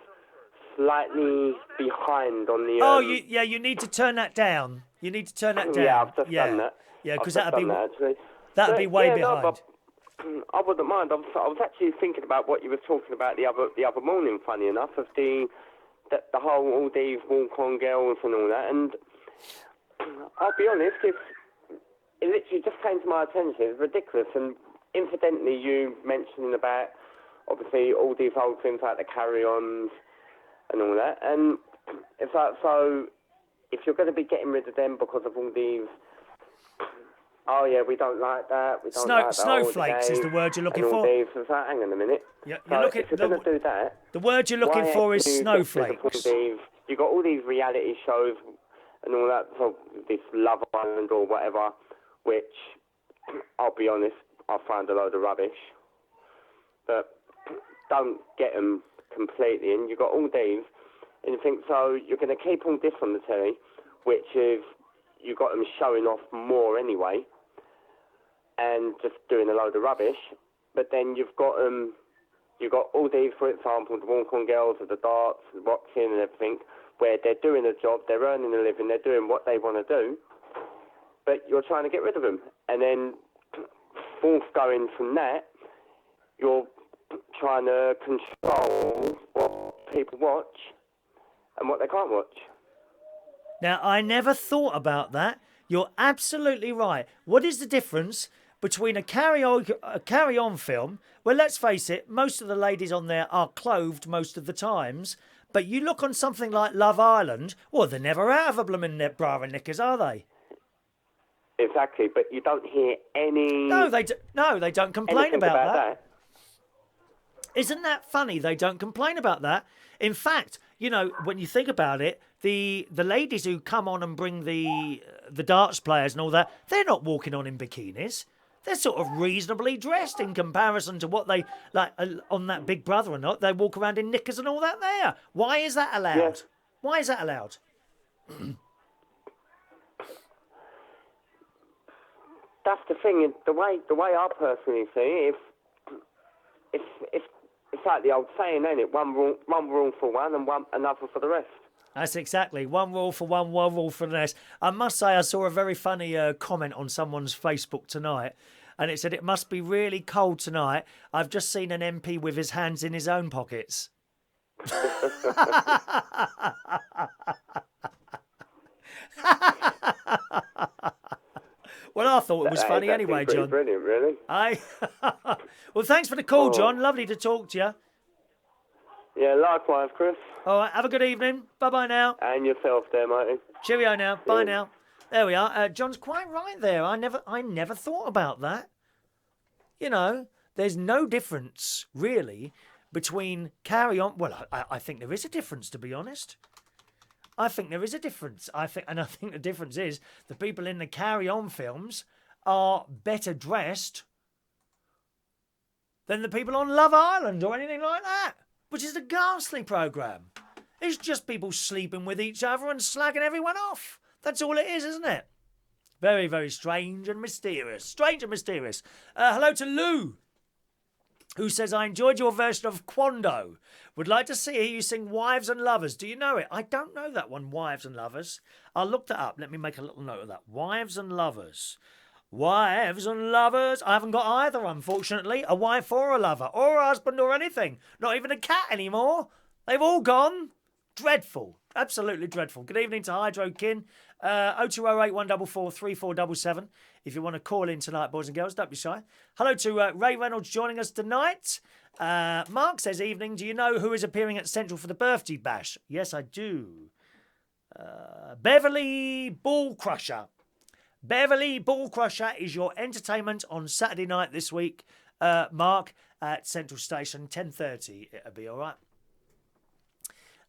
slightly behind on the... Oh, you need to turn that down. You need to turn that down. Yeah, I've just done that. Yeah, because that'd be way behind. No, but I wouldn't mind. I was actually thinking about what you were talking about the other morning. Funny enough, of the whole all these walk-on girls and all that. And I'll be honest, it literally just came to my attention. It's ridiculous. And incidentally, you mentioning about obviously all these old things like the carry-ons and all that. And it's like, so if you're going to be getting rid of them because of all these. Oh, yeah, we don't like that. We don't like that. Snowflakes is the word you're looking for. These, so hang on a minute. Yeah, if you're going to do that... The word you're looking for is snowflakes. You've got all these reality shows and all that, so this Love Island or whatever, which, I'll be honest, I find a load of rubbish. But don't get them completely in. You've got all these, and you think, so you're going to keep all this on the telly, which is, you've got them showing off more anyway, and just doing a load of rubbish. But then you've got all these, for example, the walk-on girls of the darts, the boxing and everything, where they're doing a job, they're earning a living, they're doing what they want to do, but you're trying to get rid of them. And then, going from that, you're trying to control what people watch and what they can't watch. Now, I never thought about that. You're absolutely right. What is the difference between a carry-on film, where, let's face it, most of the ladies on there are clothed most of the times, but you look on something like Love Island, well, they're never out of a blooming bra and knickers, are they? Exactly, but you don't hear any... No, they don't complain about that. Isn't that funny? They don't complain about that. In fact, you know, when you think about it, the ladies who come on and bring the darts players and all that, they're not walking on in bikinis. They're sort of reasonably dressed in comparison to what they like on that Big Brother or not. They walk around in knickers and all that there. Why is that allowed? Yes. Why is that allowed? That's the thing. The way I personally see it, it's like the old saying, ain't it? One rule for one and another for the rest. That's exactly. One rule for one rule for the rest. I must say I saw a very funny comment on someone's Facebook tonight, and it said, it must be really cold tonight. I've just seen an MP with his hands in his own pockets. Well, I thought it was funny anyway, John. Brilliant, really. Well, thanks for the call, John. Lovely to talk to you. Yeah, likewise, Chris. All right, have a good evening. Bye-bye now. And yourself there, matey. Cheerio now. Bye now. There we are. John's quite right there. I never thought about that. You know, there's no difference, really, between carry-on... Well, I think there is a difference, to be honest. I think there is a difference. I think the difference is the people in the carry-on films are better dressed than the people on Love Island or anything like that, which is a ghastly programme. It's just people sleeping with each other and slagging everyone off. That's all it is, isn't it? Very, very strange and mysterious. Strange and mysterious. Hello to Lou. who says, I enjoyed your version of Quando. Would like to hear you sing Wives and Lovers. Do you know it? I don't know that one, Wives and Lovers. I'll look that up. Let me make a little note of that. Wives and Lovers. Wives and lovers. I haven't got either, unfortunately. A wife or a lover, or a husband or anything. Not even a cat anymore. They've all gone. Dreadful. Absolutely dreadful. Good evening to Hydro Kin. 0208 144 3477. If you want to call in tonight, boys and girls, don't be shy. Hello to Ray Reynolds joining us tonight. Mark says, evening, do you know who is appearing at Central for the birthday bash? Yes, I do. Beverly Ball Crusher. Beverly Ball Crusher is your entertainment on Saturday night this week, Mark, at Central Station, 10:30. It'll be all right.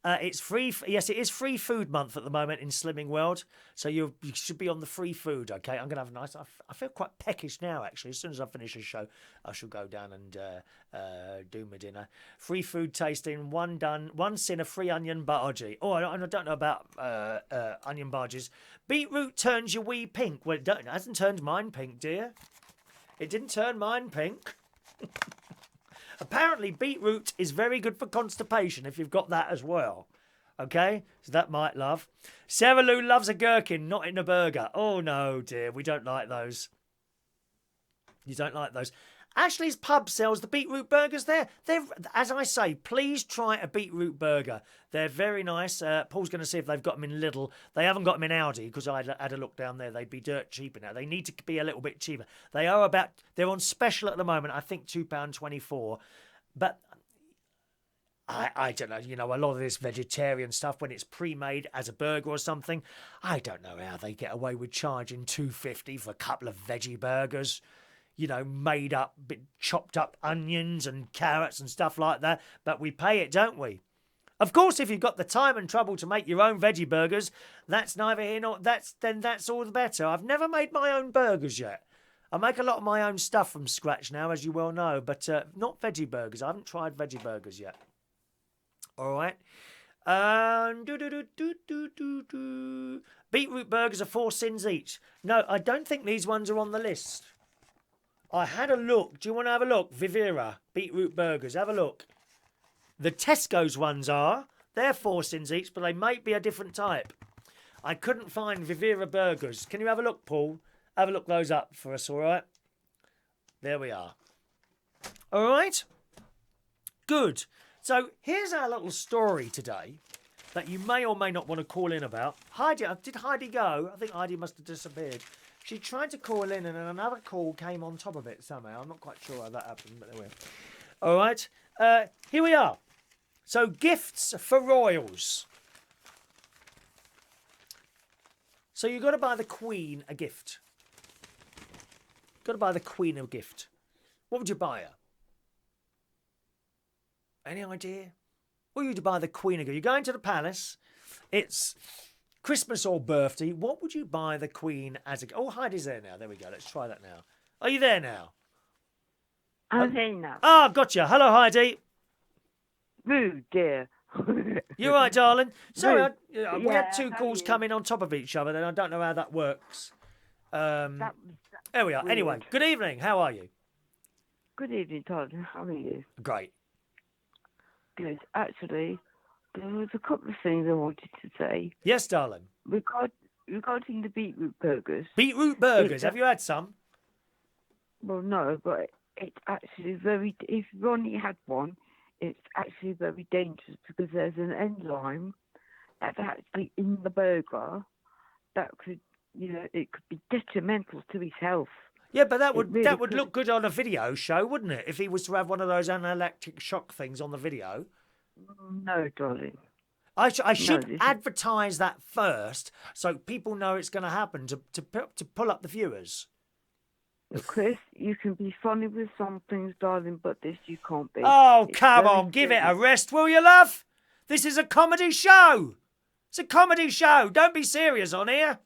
It's free. Yes, it is free food month at the moment in Slimming World. So you should be on the free food, okay? I'm going to have a nice... I feel quite peckish now, actually. As soon as I finish the show, I shall go down and do my dinner. Free food tasting, one done, one sin, a free onion bhaji. Oh, I don't know about onion bhajis. Beetroot turns your wee pink. Well, it hasn't turned mine pink, dear. It didn't turn mine pink. Apparently, beetroot is very good for constipation if you've got that as well. Okay? So that might love. Sarah Lou loves a gherkin, not in a burger. Oh, no, dear. We don't like those. You don't like those. Ashley's Pub sells the beetroot burgers there. They're, as I say, please try a beetroot burger. They're very nice. Paul's going to see if they've got them in Lidl. They haven't got them in Aldi because I had a look down there. They'd be dirt cheaper now. They need to be a little bit cheaper. They're on special at the moment. I think £2.24. But I don't know. You know, a lot of this vegetarian stuff when it's pre-made as a burger or something. I don't know how they get away with charging $2.50 for a couple of veggie burgers. You know, made up, chopped up onions and carrots and stuff like that. But we pay it, don't we? Of course, if you've got the time and trouble to make your own veggie burgers, that's neither here nor that's all the better. I've never made my own burgers yet. I make a lot of my own stuff from scratch now, as you well know, but not veggie burgers. I haven't tried veggie burgers yet. All right. Beetroot burgers are 4 cents each. No, I don't think these ones are on the list. I had a look. Do you want to have a look? Vivera, beetroot burgers. Have a look. The Tesco's ones are. They're 4 cents each, but they might be a different type. I couldn't find Vivera burgers. Can you have a look, Paul? Have a look those up for us, all right? There we are. All right? Good. So here's our little story today that you may or may not want to call in about. Heidi, did Heidi go? I think Heidi must have disappeared. She tried to call in and then another call came on top of it somehow. I'm not quite sure how that happened, but there we are. All right. Here we are. So, gifts for royals. So, you've got to buy the Queen a gift. Got to buy the Queen a gift. What would you buy her? Any idea? What would you buy the Queen a gift? You're going to the palace. It's Christmas or birthday. What would you buy the Queen as a gift? Oh, Heidi's there now. There we go. Let's try that now. Are you there now? I'm there now. Ah, gotcha. Hello, Heidi. Rude, dear. You all right, darling? Sorry, we Yeah, had 2 how calls are you? coming on top of each other, then I don't know how that works. That was There we are. weird. Anyway, good evening. How are you? Good evening, Todd. How are you? Great. Good. Actually, there was a couple of things I wanted to say. Yes, darling. Regarding the beetroot burgers. Beetroot burgers. It's Have you had some? Well, no, but it's actually very... If Ronny had one, it's actually very dangerous because there's an enzyme that's actually in the burger that could, it could be detrimental to his health. Yeah, but that would really would look good on a video show, wouldn't it? If he was to have one of those anaphylactic shock things on the video. No, darling. I should this is- advertise that first so people know it's going to happen to pull up the viewers. Chris, you can be funny with some things, darling, but this you can't be. Oh, It's come very on, give it a serious. rest, will you, love? This is a comedy show. It's a comedy show. Don't be serious on here.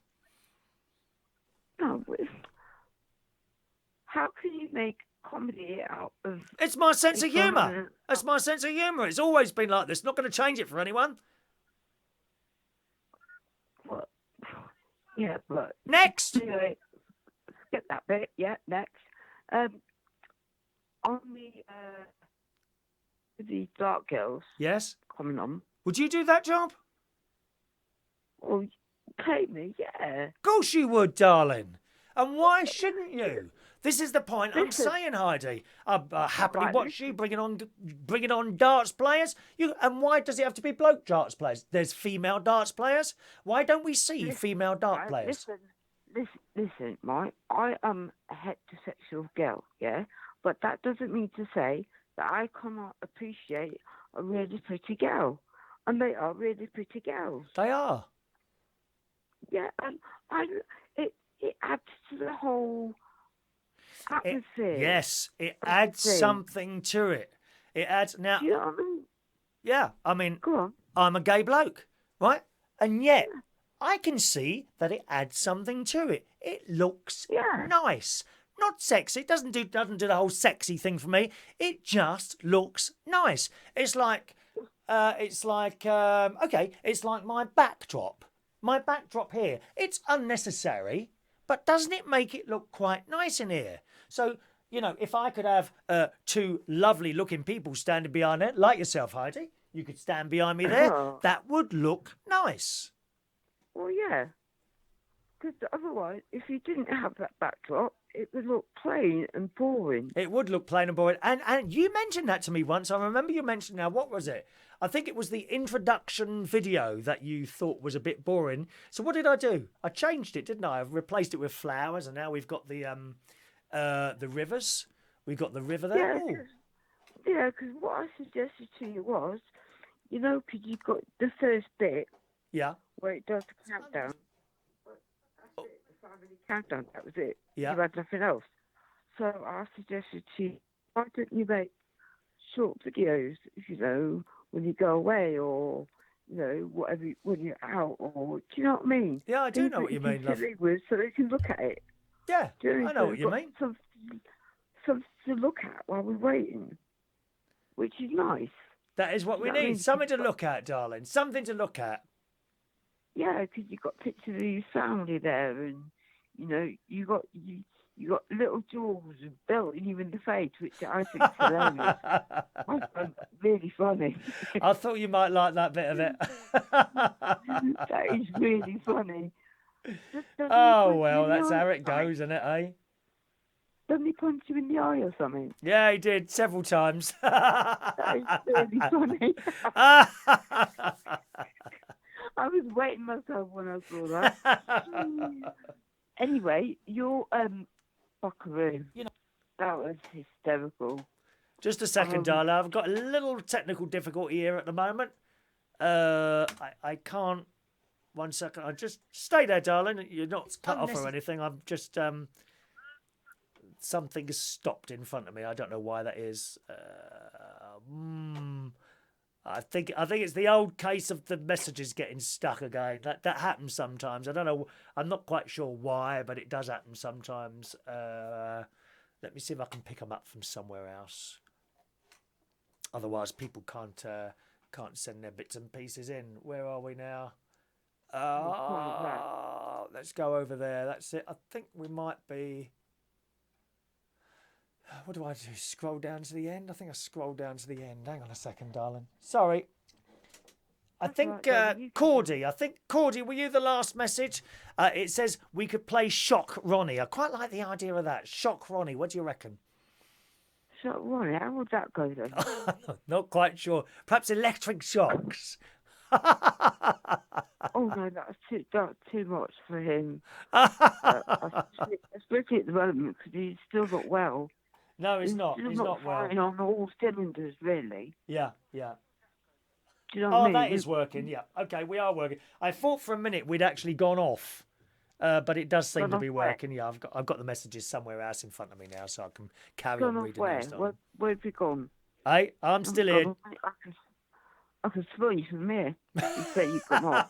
No, but how can you make comedy out of... It's my sense of It's not humour. gonna- That's my sense of humour. It's always been like this. Not going to change it for anyone. What? Yeah, but... Next. Anyway, skip that bit. Yeah, next. on the Dark Girls Yes. coming on. Would you do that job? Well, pay me, yeah. Of course you would, darling. And why shouldn't you? This is the point I'm Listen. saying, Heidi. I happily Right, watch you bringing on darts players. And why does it have to be bloke darts players? There's female darts players. Why don't we see female dart players? Listen, Mike. I am a heterosexual girl, yeah, but that doesn't mean to say that I cannot appreciate a really pretty girl, and they are really pretty girls. They are. Yeah, and it adds to the whole atmosphere. Yes, it adds something to it. It adds now. Do you know what I mean? Yeah, I mean, Go on. I'm a gay bloke, right? And yet, I can see that it adds something to it. It looks nice. Not sexy. It doesn't do the whole sexy thing for me. It just looks nice. It's like okay, it's like my backdrop. My backdrop here. It's unnecessary, but doesn't it make it look quite nice in here? So, you know, if I could have two lovely looking people standing behind it, like yourself, Heidi, you could stand behind me there. That would look nice. Well, yeah. Because otherwise, if you didn't have that backdrop, it would look plain and boring. It would look plain and boring. And you mentioned that to me once. I remember you mentioned now, what was it? I think it was the introduction video that you thought was a bit boring. So what did I do? I changed it, didn't I? I've replaced it with flowers, and now we've got the rivers. We've got the river there. Yeah, because what I suggested to you was, you know, because you've got the first bit. Yeah. Where it does the countdown. That's it. The family countdown. That was it. Yeah. You had nothing else. So I suggested to you, why don't you make short videos, you know, when you go away or, you know, whatever, when you're out or, do you know what I mean? Yeah, I do know what you mean, love. So they can look at it. Yeah, I know what you mean. Something to look at while we're waiting, which is nice. That is what we need. Something to look at, darling. Something to look at. Yeah, because you've got pictures of your family there, and you know you got little jewels belting you in the face, which I think is hilarious. I find that really funny. I thought you might like that bit of it. That is really funny. Oh well, that's how it goes, isn't it, eh? Doesn't he punch you in the eye or something? Yeah, he did several times. That is really funny. I was waiting myself when I saw that. Anyway, your buckaroo. You know, that was hysterical. Just a second, darling. I've got a little technical difficulty here at the moment. I can't. 1 second. I just stay there, darling. You're not cut off or anything. I'm just something has stopped in front of me. I don't know why that is. I think it's the old case of the messages getting stuck again. That happens sometimes. I don't know. I'm not quite sure why, but it does happen sometimes. Let me see if I can pick them up from somewhere else. Otherwise, people can't send their bits and pieces in. Where are we now? Let's go over there. That's it. I think we might be. What do I do? Scroll down to the end? I think I scrolled down to the end. Hang on a second, darling. Sorry. I think Cordy. Were you the last message? It says we could play Shock Ronny. I quite like the idea of that. Shock Ronny. What do you reckon? Shock Ronny? How would that go then? Not quite sure. Perhaps electric shocks. Oh no, that's too much for him. Especially at the moment because he's still not well. No, he's not. He's not well. Firing on all cylinders, really. Yeah. Do you know what I mean? That is working. Yeah. Okay, we are working. I thought for a minute we'd actually gone off, but it does seem to be working. Yeah, I've got the messages somewhere else in front of me now, so I can carry on reading those. Where have you gone? Hey, I'm still here. I can smell you from here. You say you've gone off.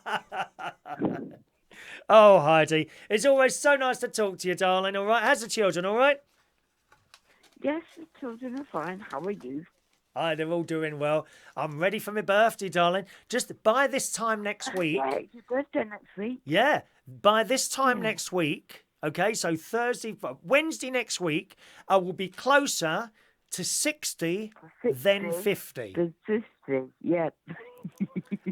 Oh, Heidi, it's always so nice to talk to you, darling. All right, how's the children? All right? Yes, the children are fine. How are you? Hi, they're all doing well. I'm ready for my birthday, darling. Just by this time next week. Yeah, it's your birthday next week. Yeah, by this time next week. Okay, so Wednesday next week, I will be closer to 60, 60, then 50. then 50, yeah.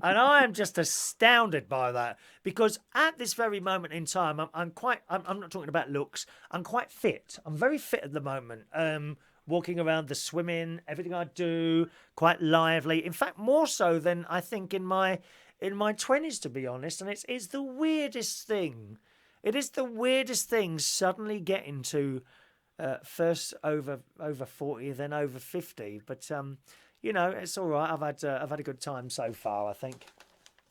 And I am just astounded by that, because at this very moment in time, I'm not talking about looks. I'm quite fit. I'm very fit at the moment. Walking around, the swimming, everything I do, quite lively. In fact, more so than I think in my 20s, to be honest. And it's the weirdest thing. It is the weirdest thing suddenly getting to first over 40, then over 50. But you know, it's all right. I've had a good time so far, I think.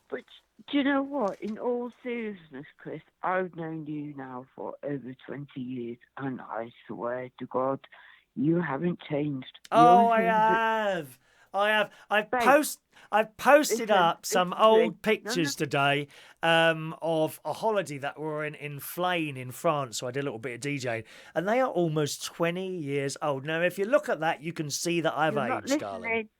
But do you know what? In all seriousness, Chris, I've known you now for over 20 years, and I swear to God, you haven't changed. Oh, I have. I've posted up some old pictures today of a holiday that we were in Flaine in France. So I did a little bit of DJing, and they are almost 20 years old. Now, if you look at that, you can see that I've aged, darling.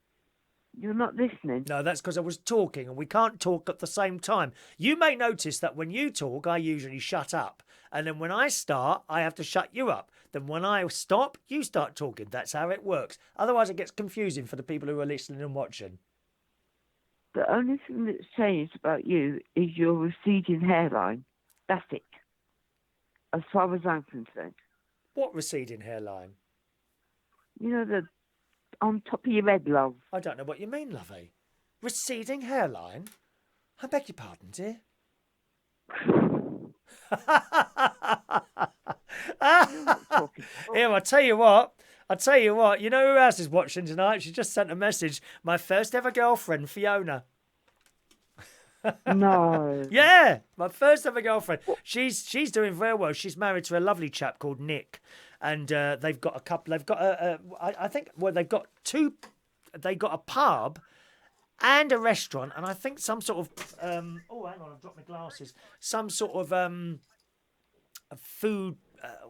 You're not listening. No, that's because I was talking, and we can't talk at the same time. You may notice that when you talk, I usually shut up. And then when I start, I have to shut you up. Then when I stop, you start talking. That's how it works. Otherwise, it gets confusing for the people who are listening and watching. The only thing that's changed about you is your receding hairline. That's it. As far as I'm concerned. What receding hairline? You know, the on top of your head, love. I don't know what you mean, lovey. Receding hairline? I beg your pardon, dear. Here, I tell you what. You know who else is watching tonight? She just sent a message. My first ever girlfriend, Fiona. No. Yeah, my first ever girlfriend. She's doing very well. She's married to a lovely chap called Nick, and they've got a couple. They've got they've got two. They got a pub and a restaurant, and I think some sort of oh, hang on, I've dropped my glasses. Some sort of a food.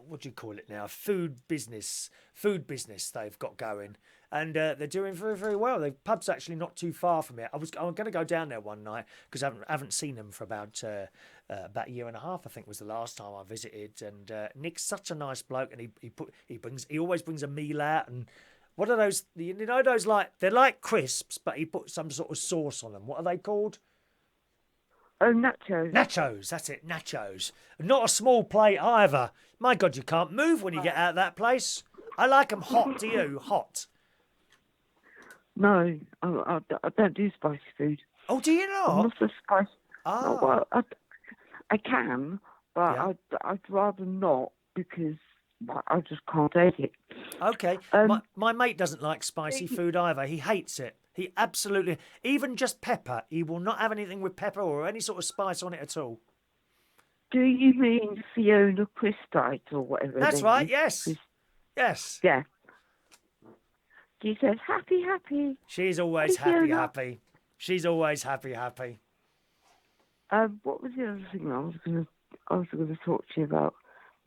What do you call it now? Food business they've got going, and they're doing very, very well. The pub's actually not too far from here. I'm going to go down there one night because I haven't seen them for about a year and a half. I think was the last time I visited. And Nick's such a nice bloke, and he always brings a meal out. And what are those? You know those they're like crisps, but he puts some sort of sauce on them. What are they called? Oh, nachos. Nachos, that's it, nachos. Not a small plate either. My God, you can't move when you get out of that place. I like them hot, do you? Hot. No, I don't do spicy food. Oh, do you not? I'm not so spicy. Ah. Oh, well, I can, but Yeah. I'd rather not because I just can't take it. Okay. My mate doesn't like spicy food either. He hates it. He absolutely, even just pepper. He will not have anything with pepper or any sort of spice on it at all. Do you mean Fiona Christite or whatever? That's right, yes. Yes. Yeah. She says, happy, happy. She's always Hey, happy, Fiona. happy. She's always happy, happy. What was the other thing I was gonna talk to you about?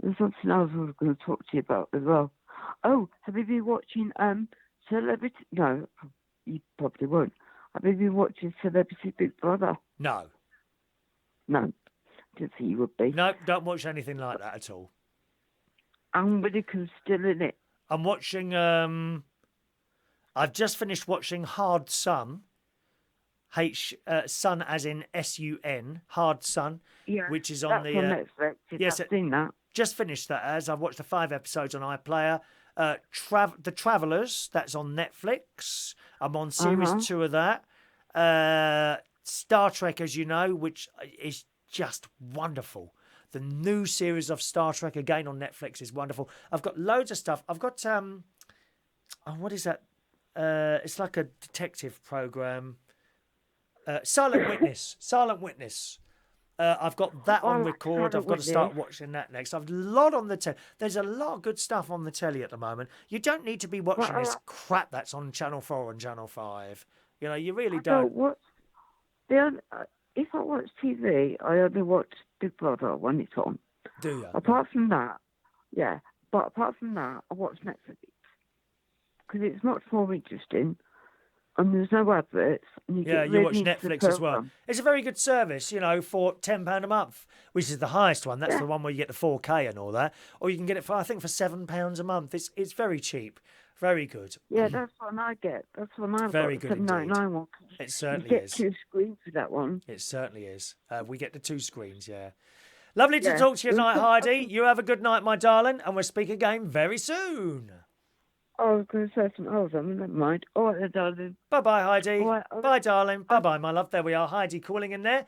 There's something else I was gonna talk to you about as well. Oh, have you been watching Celebrity? No, you probably won't. Have you been watching Celebrity Big Brother? No. No, didn't think you would be. No, don't watch anything like that at all. Angelica's still in it. I'm watching, I've just finished watching Hard Sun. Sun as in S-U-N, Hard Sun, Yeah, which is that's on the... on Netflix. yes, I've seen that. just finished that as I've watched the 5 episodes on iPlayer. The Travellers, that's on Netflix. I'm on series 2 of that. Star Trek, as you know, which is just wonderful. The new series of Star Trek, again on Netflix, is wonderful. I've got loads of stuff. I've got, what is that? It's like a detective program. Silent Witness. I've got that on record. I've got to start watching that next. I've a lot on the telly. There's a lot of good stuff on the telly at the moment. You don't need to be watching this crap that's on Channel 4 and Channel 5. You know, you really don't. If I watch TV, I only watch Big Brother when it's on. Do you? Apart from that, yeah. But apart from that, I watch Netflix because it's much more interesting. And there's no adverts. And you watch Netflix as well. It's a very good service, you know, for £10 a month, which is the highest one. That's the one where you get the 4K and all that. Or you can get it for, I think, for £7 a month. It's very cheap. Very good. Yeah, that's one I get. That's one I've Very got. good The indeed. 799 one. It You certainly get is. 2 screens for that one. It certainly is. We get the 2 screens, yeah. Lovely to Yeah. talk to you tonight, We've Heidi. You have a good night, my darling, and we'll speak again very soon. I was going to say something else. I mean, never mind. All right, then, darling. Bye-bye, Heidi. All right, Bye, darling. Bye-bye, my love. There we are. Heidi calling in there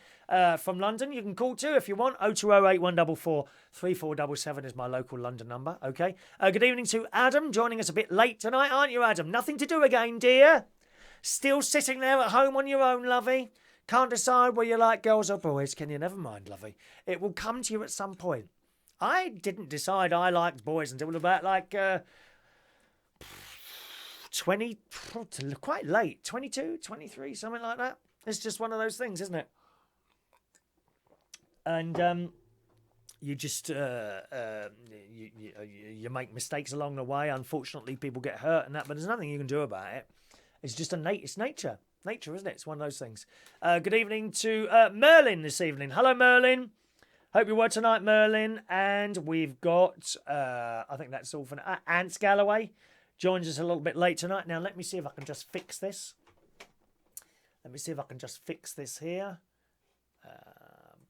from London. You can call too if you want. 0208 144 3477 is my local London number. Okay. Good evening to Adam, joining us a bit late tonight, aren't you, Adam? Nothing to do again, dear? Still sitting there at home on your own, lovey? Can't decide whether you like girls or boys, can you? Never mind, lovey. It will come to you at some point. I didn't decide I liked boys until about 20, quite late, 22, 23, something like that. It's just one of those things, isn't it? And you just you make mistakes along the way. Unfortunately, people get hurt and that, but there's nothing you can do about it. It's just it's nature, isn't it? It's one of those things. Good evening to Merlin this evening. Hello, Merlin. Hope you were tonight, Merlin. And we've got, I think that's all for now. Ants Galloway joins us a little bit late tonight. Now, let me see if I can just fix this. Here.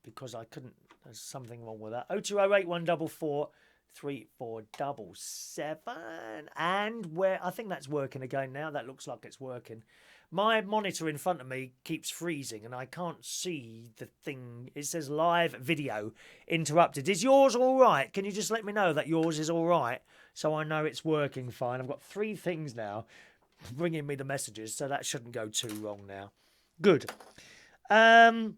Because I couldn't, there's something wrong with that. 0208 144 3477. And where, I think that's working again now. That looks like it's working. My monitor in front of me keeps freezing and I can't see the thing. It says live video interrupted. Is yours all right? Can you just let me know that yours is all right so I know it's working fine? I've got 3 things now bringing me the messages, so that shouldn't go too wrong now. Good. The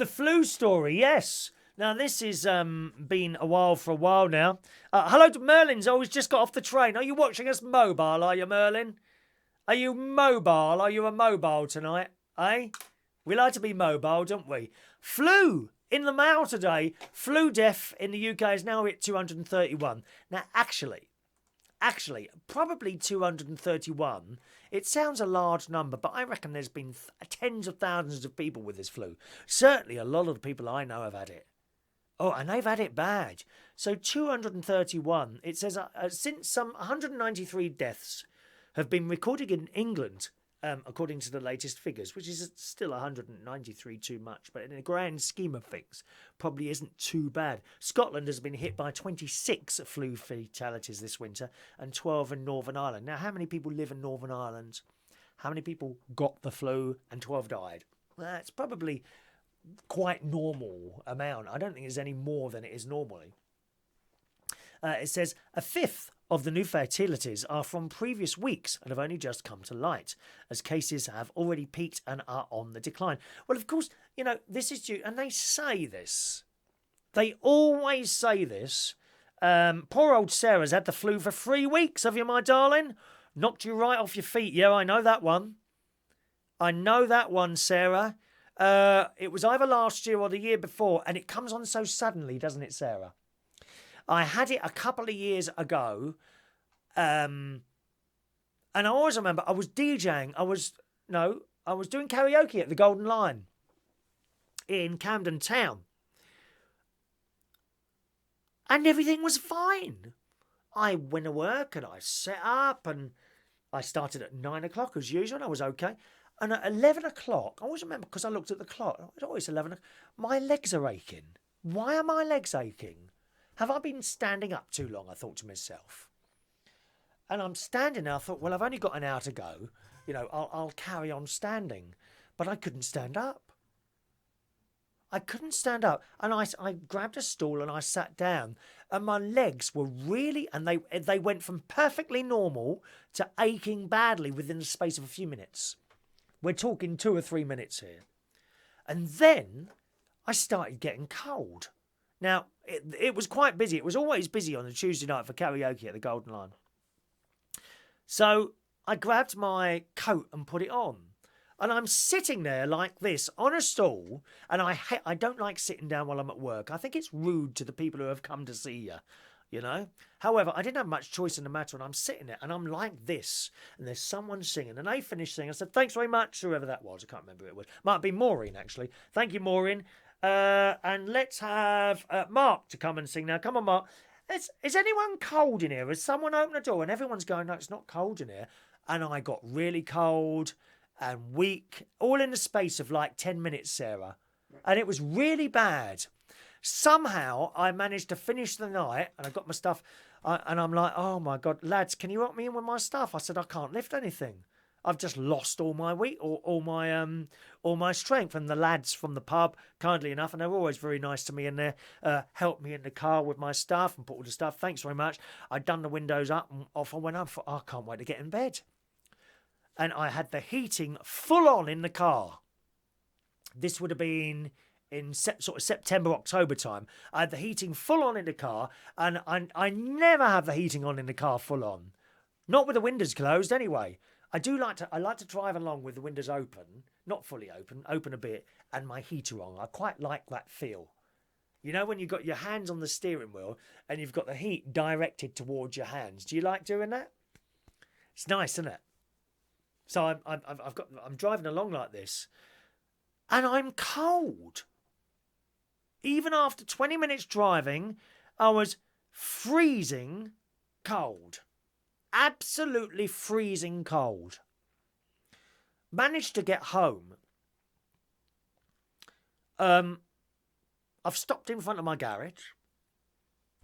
flu story, yes. Now, this has been a while now. Hello to Merlin's always just got off the train. Are you watching us mobile, are you, Merlin? Are you mobile? Are you a mobile tonight? Eh? We like to be mobile, don't we? Flu in the mail today. Flu death in the UK is now at 231. Now, actually, probably 231. It sounds a large number, but I reckon there's been tens of thousands of people with this flu. Certainly a lot of the people I know have had it. Oh, and they've had it bad. So 231, it says since some 193 deaths have been recorded in England, according to the latest figures, which is still 193 too much, but in the grand scheme of things, probably isn't too bad. Scotland has been hit by 26 flu fatalities this winter and 12 in Northern Ireland. Now, how many people live in Northern Ireland? How many people got the flu and 12 died? That's probably quite normal amount. I don't think it's any more than it is normally. It says a fifth of the new fatalities are from previous weeks and have only just come to light, as cases have already peaked and are on the decline. Well, of course, you know, this is due, and they say this. They always say this. Poor old Sarah's had the flu for 3 weeks, have you, my darling? Knocked you right off your feet. Yeah, I know that one. Sarah. It was either last year or the year before, and it comes on so suddenly, doesn't it, Sarah? I had it a couple of years ago, and I always remember I was DJing. I was doing karaoke at the Golden Lion in Camden Town, and everything was fine. I went to work and I set up, and I started at 9 o'clock as usual, and I was okay. And at 11 o'clock, I always remember because I looked at the clock, it was always 11 o'clock, my legs are aching. Why are my legs aching? Have I been standing up too long? I thought to myself. And I'm standing there. I thought, well, I've only got an hour to go. You know, I'll carry on standing. But I couldn't stand up. And I grabbed a stool and I sat down. And my legs were really, and they went from perfectly normal to aching badly within the space of a few minutes. We're talking 2 or 3 minutes here. And then I started getting cold. Now, it was quite busy. It was always busy on a Tuesday night for karaoke at the Golden Lion. So I grabbed my coat and put it on. And I'm sitting there like this on a stool. And I don't like sitting down while I'm at work. I think it's rude to the people who have come to see you, you know. However, I didn't have much choice in the matter. And I'm sitting there and I'm like this. And there's someone singing. And they finished singing. I said, thanks very much, whoever that was. I can't remember who it was. Might have been Maureen, actually. Thank you, Maureen. And let's have Mark to come and sing now. Come on, Mark. Is anyone cold in here? Has someone opened the door and everyone's going, no, it's not cold in here? And I got really cold and weak, all in the space of like 10 minutes, Sarah. And it was really bad. Somehow I managed to finish the night and I got my stuff. And I'm like, oh my God, lads, can you help me in with my stuff? I said, I can't lift anything. I've just lost all my weight, all my strength. And the lads from the pub, kindly enough, and they're always very nice to me, and they helped me in the car with my stuff and put all the stuff. Thanks very much. I'd done the windows up and off I went up. I can't wait to get in bed. And I had the heating full on in the car. This would have been in sort of September, October time. I had the heating full on in the car, and I never have the heating on in the car full on. Not with the windows closed anyway. I like to drive along with the windows open, not fully open a bit, and my heater on. I quite like that feel. You know when you've got your hands on the steering wheel and you've got the heat directed towards your hands. Do you like doing that? It's nice, isn't it? So I'm driving along like this, and I'm cold. Even after 20 minutes driving, I was freezing cold. Absolutely freezing cold. Managed to get home. I've stopped in front of my garage,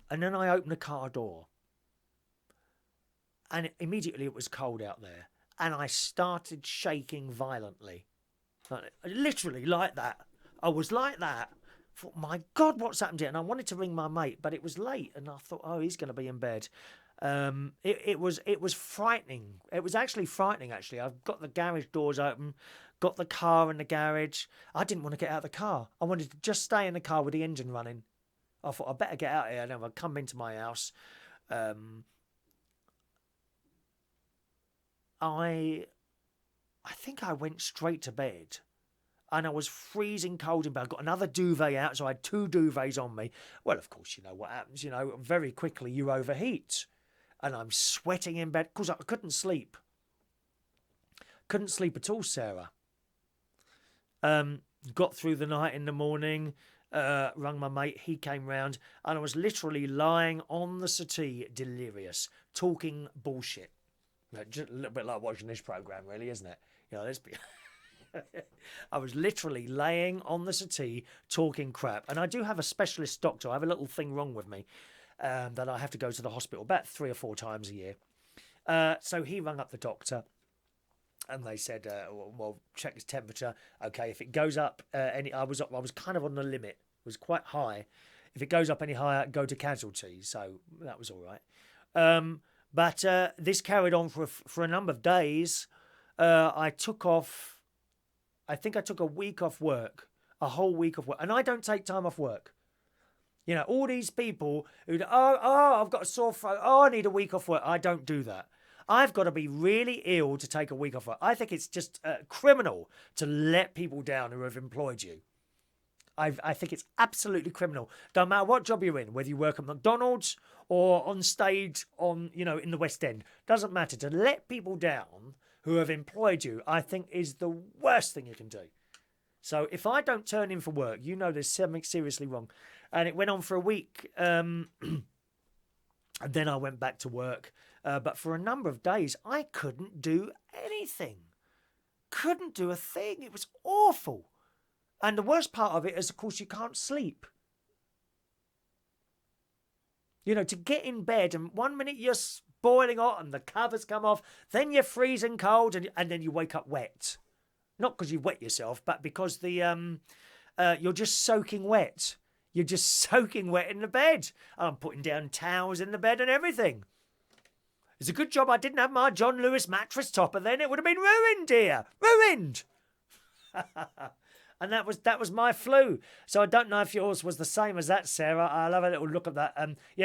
and then I opened the car door, and immediately it was cold out there, and I started shaking violently, literally like that. I was like that. I thought, my God, what's happened here? And I wanted to ring my mate, but it was late, and I thought, oh, he's going to be in bed. It was frightening. It was actually frightening, actually. I've got the garage doors open, got the car in the garage. I didn't want to get out of the car. I wanted to just stay in the car with the engine running. I thought, I better get out of here. And then I'd come into my house. I think I went straight to bed. And I was freezing cold in bed. I got another duvet out, so I had 2 duvets on me. Well, of course, you know what happens. You know, very quickly you overheat. And I'm sweating in bed because I couldn't sleep. Couldn't sleep at all, Sarah. Got through the night in the morning, rang my mate, he came round, and I was literally lying on the settee, delirious, talking bullshit. Just a little bit like watching this programme, really, isn't it? You know, let's be... I was literally laying on the settee talking crap. And I do have a specialist doctor. I have a little thing wrong with me that I have to go to the hospital about 3 or 4 times a year. So he rang up the doctor and they said, well, check his temperature. Okay, if it goes up I was kind of on the limit. It was quite high. If it goes up any higher, go to casualties. So that was all right. But this carried on for a number of days. I think I took a week off work, a whole week off work. And I don't take time off work. You know, all these people who, I've got a sore throat. Oh, I need a week off work. I don't do that. I've got to be really ill to take a week off work. I think it's just criminal to let people down who have employed you. I think it's absolutely criminal. Don't matter what job you're in, whether you work at McDonald's or on stage in the West End. Doesn't matter. To let people down who have employed you, I think is the worst thing you can do. So if I don't turn in for work, you know there's something seriously wrong. And it went on for a week. And then I went back to work. But for a number of days, I couldn't do anything. Couldn't do a thing. It was awful. And the worst part of it is, of course, you can't sleep. You know, to get in bed and 1 minute you're boiling hot and the covers come off, then you're freezing cold and then you wake up wet. Not because you wet yourself, but because you're just soaking wet. You're just soaking wet in the bed. I'm putting down towels in the bed and everything. It's a good job I didn't have my John Lewis mattress topper then. It would have been ruined, dear. Ruined. And that was my flu. So I don't know if yours was the same as that, Sarah. I'll have a little look at that.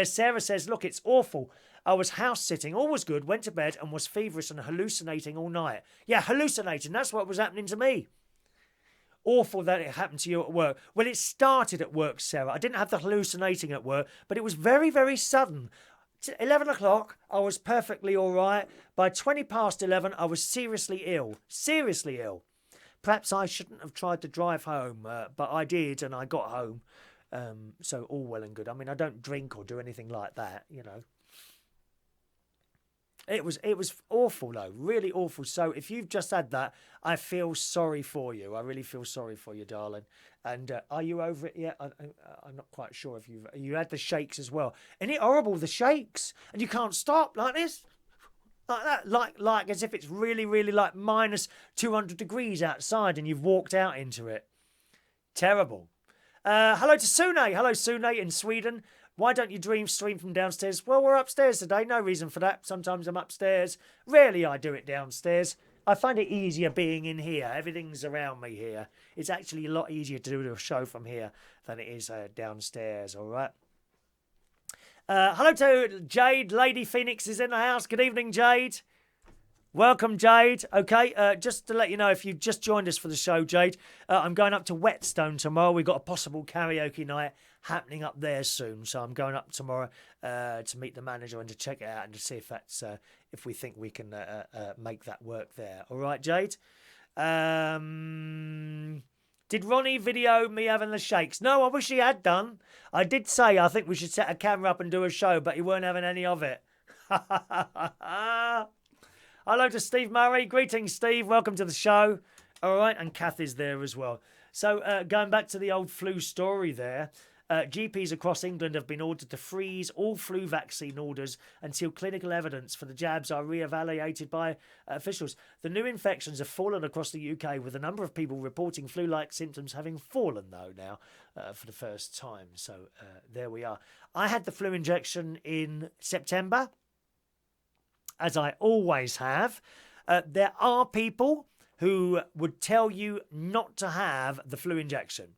Sarah says, look, it's awful. I was house sitting, all was good, went to bed and was feverish and hallucinating all night. Yeah, hallucinating. That's what was happening to me. Awful that it happened to you at work. Well, it started at work, Sarah. I didn't have the hallucinating at work, but it was very, very sudden. 11 o'clock, I was perfectly all right. By 20 past 11, I was seriously ill. Seriously ill. Perhaps I shouldn't have tried to drive home, but I did, and I got home. So all well and good. I mean, I don't drink or do anything like that, you know. It was awful though, really awful. So if you've just had that, I feel sorry for you. I really feel sorry for you, darling. And are you over it yet? I'm not quite sure if you had the shakes as well. Isn't it horrible, the shakes? And you can't stop like this, like that, like as if it's really, really like minus 200 degrees outside, and you've walked out into it. Terrible. Hello to Sune. Hello, Sune in Sweden. Why don't you stream from downstairs? Well, we're upstairs today. No reason for that. Sometimes I'm upstairs. Rarely I do it downstairs. I find it easier being in here. Everything's around me here. It's actually a lot easier to do a show from here than it is downstairs, all right? Hello to Jade. Lady Phoenix is in the house. Good evening, Jade. Welcome, Jade. Okay, just to let you know, if you've just joined us for the show, Jade, I'm going up to Whetstone tomorrow. We've got a possible karaoke night happening up there soon. So I'm going up tomorrow to meet the manager and to check it out and to see if that's if we think we can make that work there. All right, Jade? Did Ronny video me having the shakes? No, I wish he had done. I did say I think we should set a camera up and do a show, but he weren't having any of it. Hello to Steve Murray. Greetings, Steve. Welcome to the show. All right, and Kath is there as well. So going back to the old flu story there, GPs across England have been ordered to freeze all flu vaccine orders until clinical evidence for the jabs are re-evaluated by officials. The new infections have fallen across the UK, with a number of people reporting flu-like symptoms having fallen, though, now for the first time. So there we are. I had the flu injection in September, as I always have. There are people who would tell you not to have the flu injection.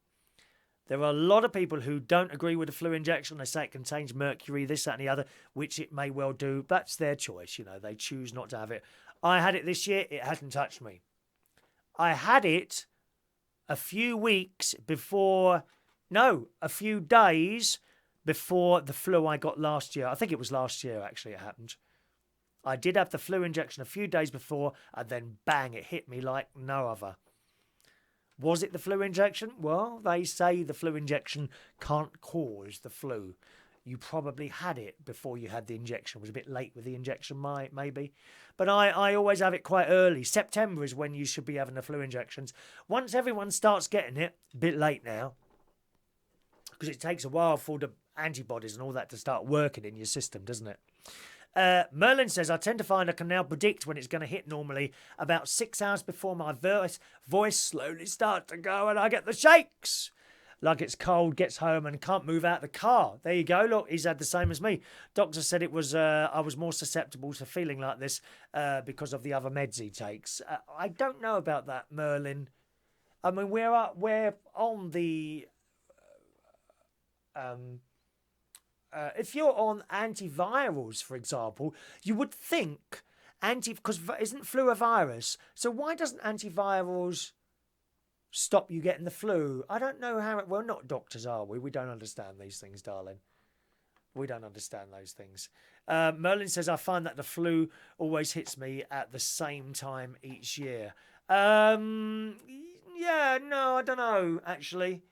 There are a lot of people who don't agree with the flu injection. They say it contains mercury, this, that and the other, which it may well do. That's their choice, you know. They choose not to have it. I had it this year. It hasn't touched me. I had it a few days before the flu I got last year. I think it was last year, actually, it happened. I did have the flu injection a few days before, and then bang, it hit me like no other. Was it the flu injection? Well, they say the flu injection can't cause the flu. You probably had it before you had the injection. It was a bit late with the injection, maybe. But I always have it quite early. September is when you should be having the flu injections. Once everyone starts getting it, a bit late now, because it takes a while for the antibodies and all that to start working in your system, doesn't it? Merlin says, I tend to find I can now predict when it's going to hit normally about 6 hours before my voice slowly starts to go and I get the shakes. Like it's cold, gets home and can't move out the car. There you go. Look, he's had the same as me. Doctor said it was I was more susceptible to feeling like this because of the other meds he takes. I don't know about that, Merlin. I mean, we're on the... if you're on antivirals, for example, you would think because isn't flu a virus? So why doesn't antivirals stop you getting the flu? I don't know how. We're not doctors, are we? We don't understand these things, darling. We don't understand those things. Merlin says, I find that the flu always hits me at the same time each year. Yeah, no, I don't know, actually.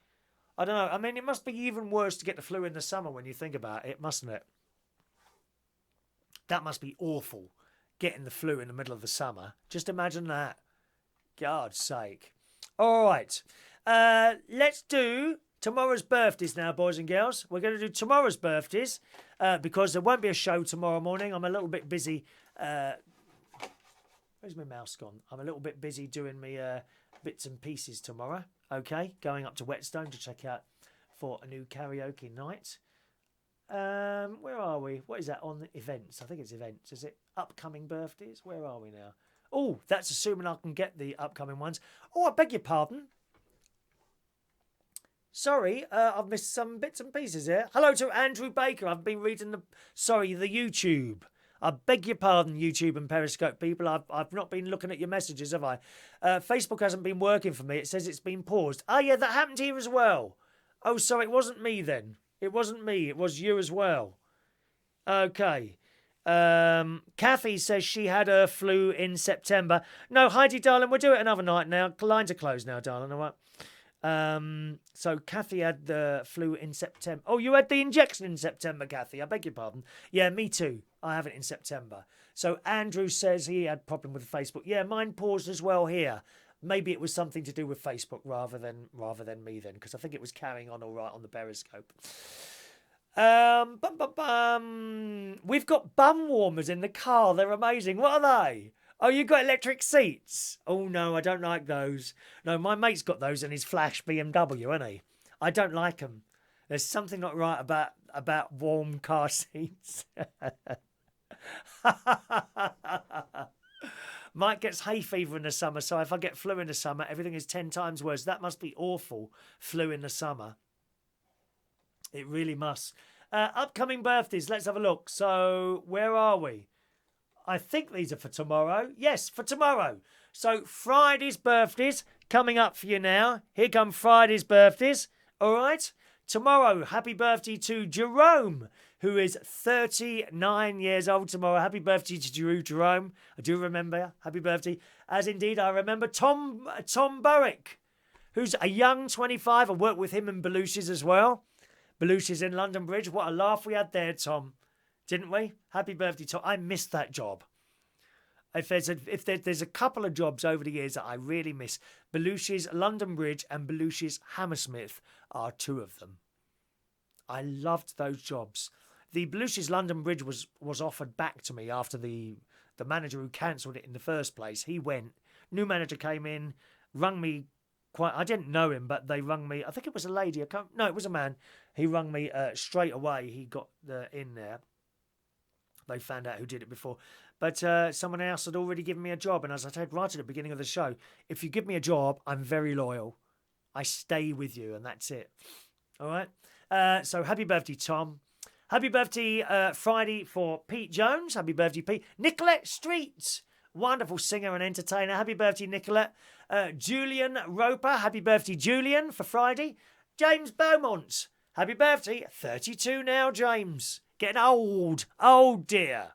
I don't know. I mean, it must be even worse to get the flu in the summer when you think about it, mustn't it? That must be awful, getting the flu in the middle of the summer. Just imagine that. God's sake. All right. Let's do tomorrow's birthdays now, boys and girls. We're going to do tomorrow's birthdays because there won't be a show tomorrow morning. I'm a little bit busy. Where's my mouse gone? I'm a little bit busy doing my bits and pieces tomorrow. Okay, going up to Whetstone to check out for a new karaoke night. Where are we? What is that on events? I think it's events. Is it upcoming birthdays? Where are we now? Oh, that's assuming I can get the upcoming ones. Oh, I beg your pardon. Sorry, I've missed some bits and pieces here. Hello to Andrew Baker. I've been reading the YouTube. I beg your pardon, YouTube and Periscope people. I've not been looking at your messages, have I? Facebook hasn't been working for me. It says it's been paused. Oh, yeah, that happened here as well. Oh, so it wasn't me then. It wasn't me. It was you as well. Okay. Kathy says she had her flu in September. No, Heidi, darling, we'll do it another night now. Lines are closed now, darling. All right. So Kathy had the flu in September. Oh, you had the injection in September, Kathy. I beg your pardon. Yeah, me too. I have it in September. So Andrew says he had problem with Facebook. Yeah, mine paused as well here. Maybe it was something to do with Facebook rather than me then, because I think it was carrying on all right on the Periscope. We've got bum warmers in the car. They're amazing. What are they? Oh, you got electric seats? Oh, no, I don't like those. No, my mate's got those in his flash BMW, hasn't he? I don't like them. There's something not right about warm car seats. Mike gets hay fever in the summer, so if I get flu in the summer, everything is 10 times worse. That must be awful, flu in the summer. It really must. Upcoming birthdays, let's have a look. So, where are we? I think these are for tomorrow. Yes, for tomorrow. So Friday's birthdays coming up for you now. Here come Friday's birthdays. All right. Tomorrow, happy birthday to Jerome, who is 39 years old tomorrow. Happy birthday to Jerome. I do remember. Happy birthday. As indeed I remember Tom Berwick, who's a young 25. I worked with him in Belushi's as well. Belushi's in London Bridge. What a laugh we had there, Tom. Didn't we? Happy birthday, Tom. I missed that job. If there's a couple of jobs over the years that I really miss, Belushi's London Bridge and Belushi's Hammersmith are two of them. I loved those jobs. The Belushi's London Bridge was offered back to me after the manager who cancelled it in the first place. He went. New manager came in, rung me. I didn't know him, but they rung me. I think it was a lady. No, it was a man. He rung me straight away. He got in there. They found out who did it before. But someone else had already given me a job. And as I said right at the beginning of the show, if you give me a job, I'm very loyal. I stay with you, and that's it. All right? So happy birthday, Tom. Happy birthday Friday for Pete Jones. Happy birthday, Pete. Nicolette Street. Wonderful singer and entertainer. Happy birthday, Nicolette. Julian Roper. Happy birthday, Julian, for Friday. James Beaumont. Happy birthday. 32 now, James. Getting old. Oh, dear.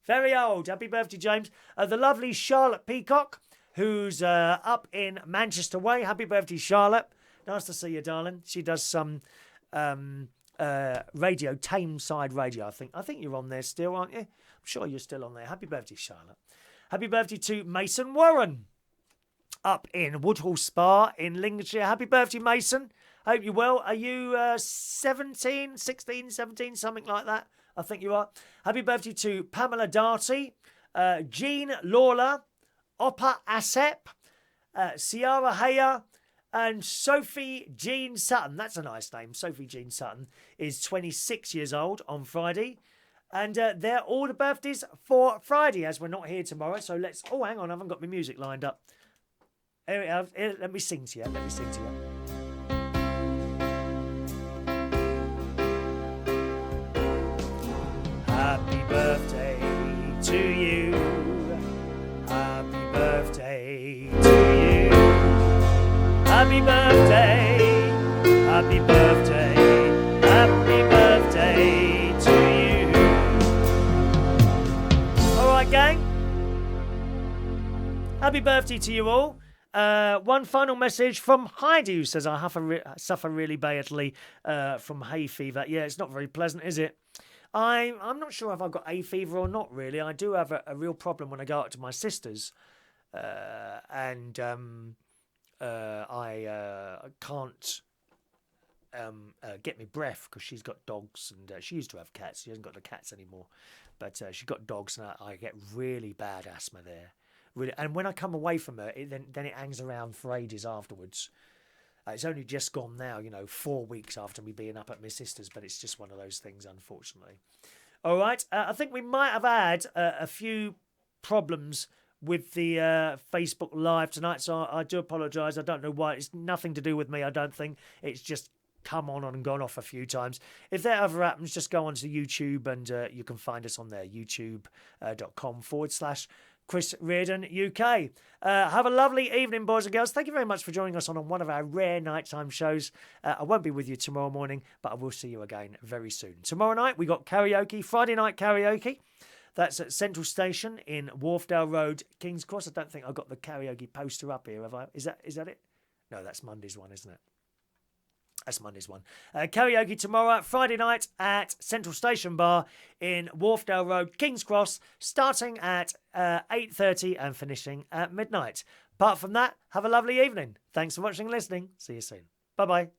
Very old. Happy birthday, James. The lovely Charlotte Peacock, who's up in Manchester Way. Happy birthday, Charlotte. Nice to see you, darling. She does some radio, Tameside Radio, I think. I think you're on there still, aren't you? I'm sure you're still on there. Happy birthday, Charlotte. Happy birthday to Mason Warren, up in Woodhall Spa in Lincolnshire. Happy birthday, Mason. Hope you're well. Are you 16, 17, something like that? I think you are. Happy birthday to Pamela Darty, Jean Lawler, Oppa Asep, Siarah Heyer, and Sophie Jean Sutton. That's a nice name. Sophie Jean Sutton is 26 years old on Friday. And they're all the birthdays for Friday, as we're not here tomorrow. So let's... Oh, hang on. I haven't got my music lined up. Here, let me sing to you. Happy birthday to you. Happy birthday to you. Happy birthday. Happy birthday. Happy birthday to you. All right, gang. Happy birthday to you all. One final message from Heidi, who says, I suffer really badly from hay fever. Yeah, it's not very pleasant, is it? I'm not sure if I've got hay fever or not, really. I do have a real problem when I go out to my sister's. And I can't get me breath because she's got dogs, and she used to have cats. She hasn't got the cats anymore. But she's got dogs, and I get really bad asthma there. Really, and when I come away from her, then it hangs around for ages afterwards. It's only just gone now, 4 weeks after me being up at my sister's, but it's just one of those things, unfortunately. All right, I think we might have had a few problems with the Facebook Live tonight, so I do apologise. I don't know why. It's nothing to do with me, I don't think. It's just come on and gone off a few times. If that ever happens, just go onto YouTube and you can find us on there, youtube.com/Chris Reardon UK. Have a lovely evening, boys and girls. Thank you very much for joining us on one of our rare nighttime shows. I won't be with you tomorrow morning, but I will see you again very soon. Tomorrow night, we got karaoke, Friday night karaoke. That's at Central Station in Wharfdale Road, King's Cross. I don't think I've got the karaoke poster up here, have I? Is that it? No, that's Monday's one, isn't it? That's Monday's one. Karaoke tomorrow, Friday night at Central Station Bar in Wharfdale Road, King's Cross, starting at 8:30 and finishing at midnight. Apart from that, have a lovely evening. Thanks for watching and listening. See you soon. Bye-bye.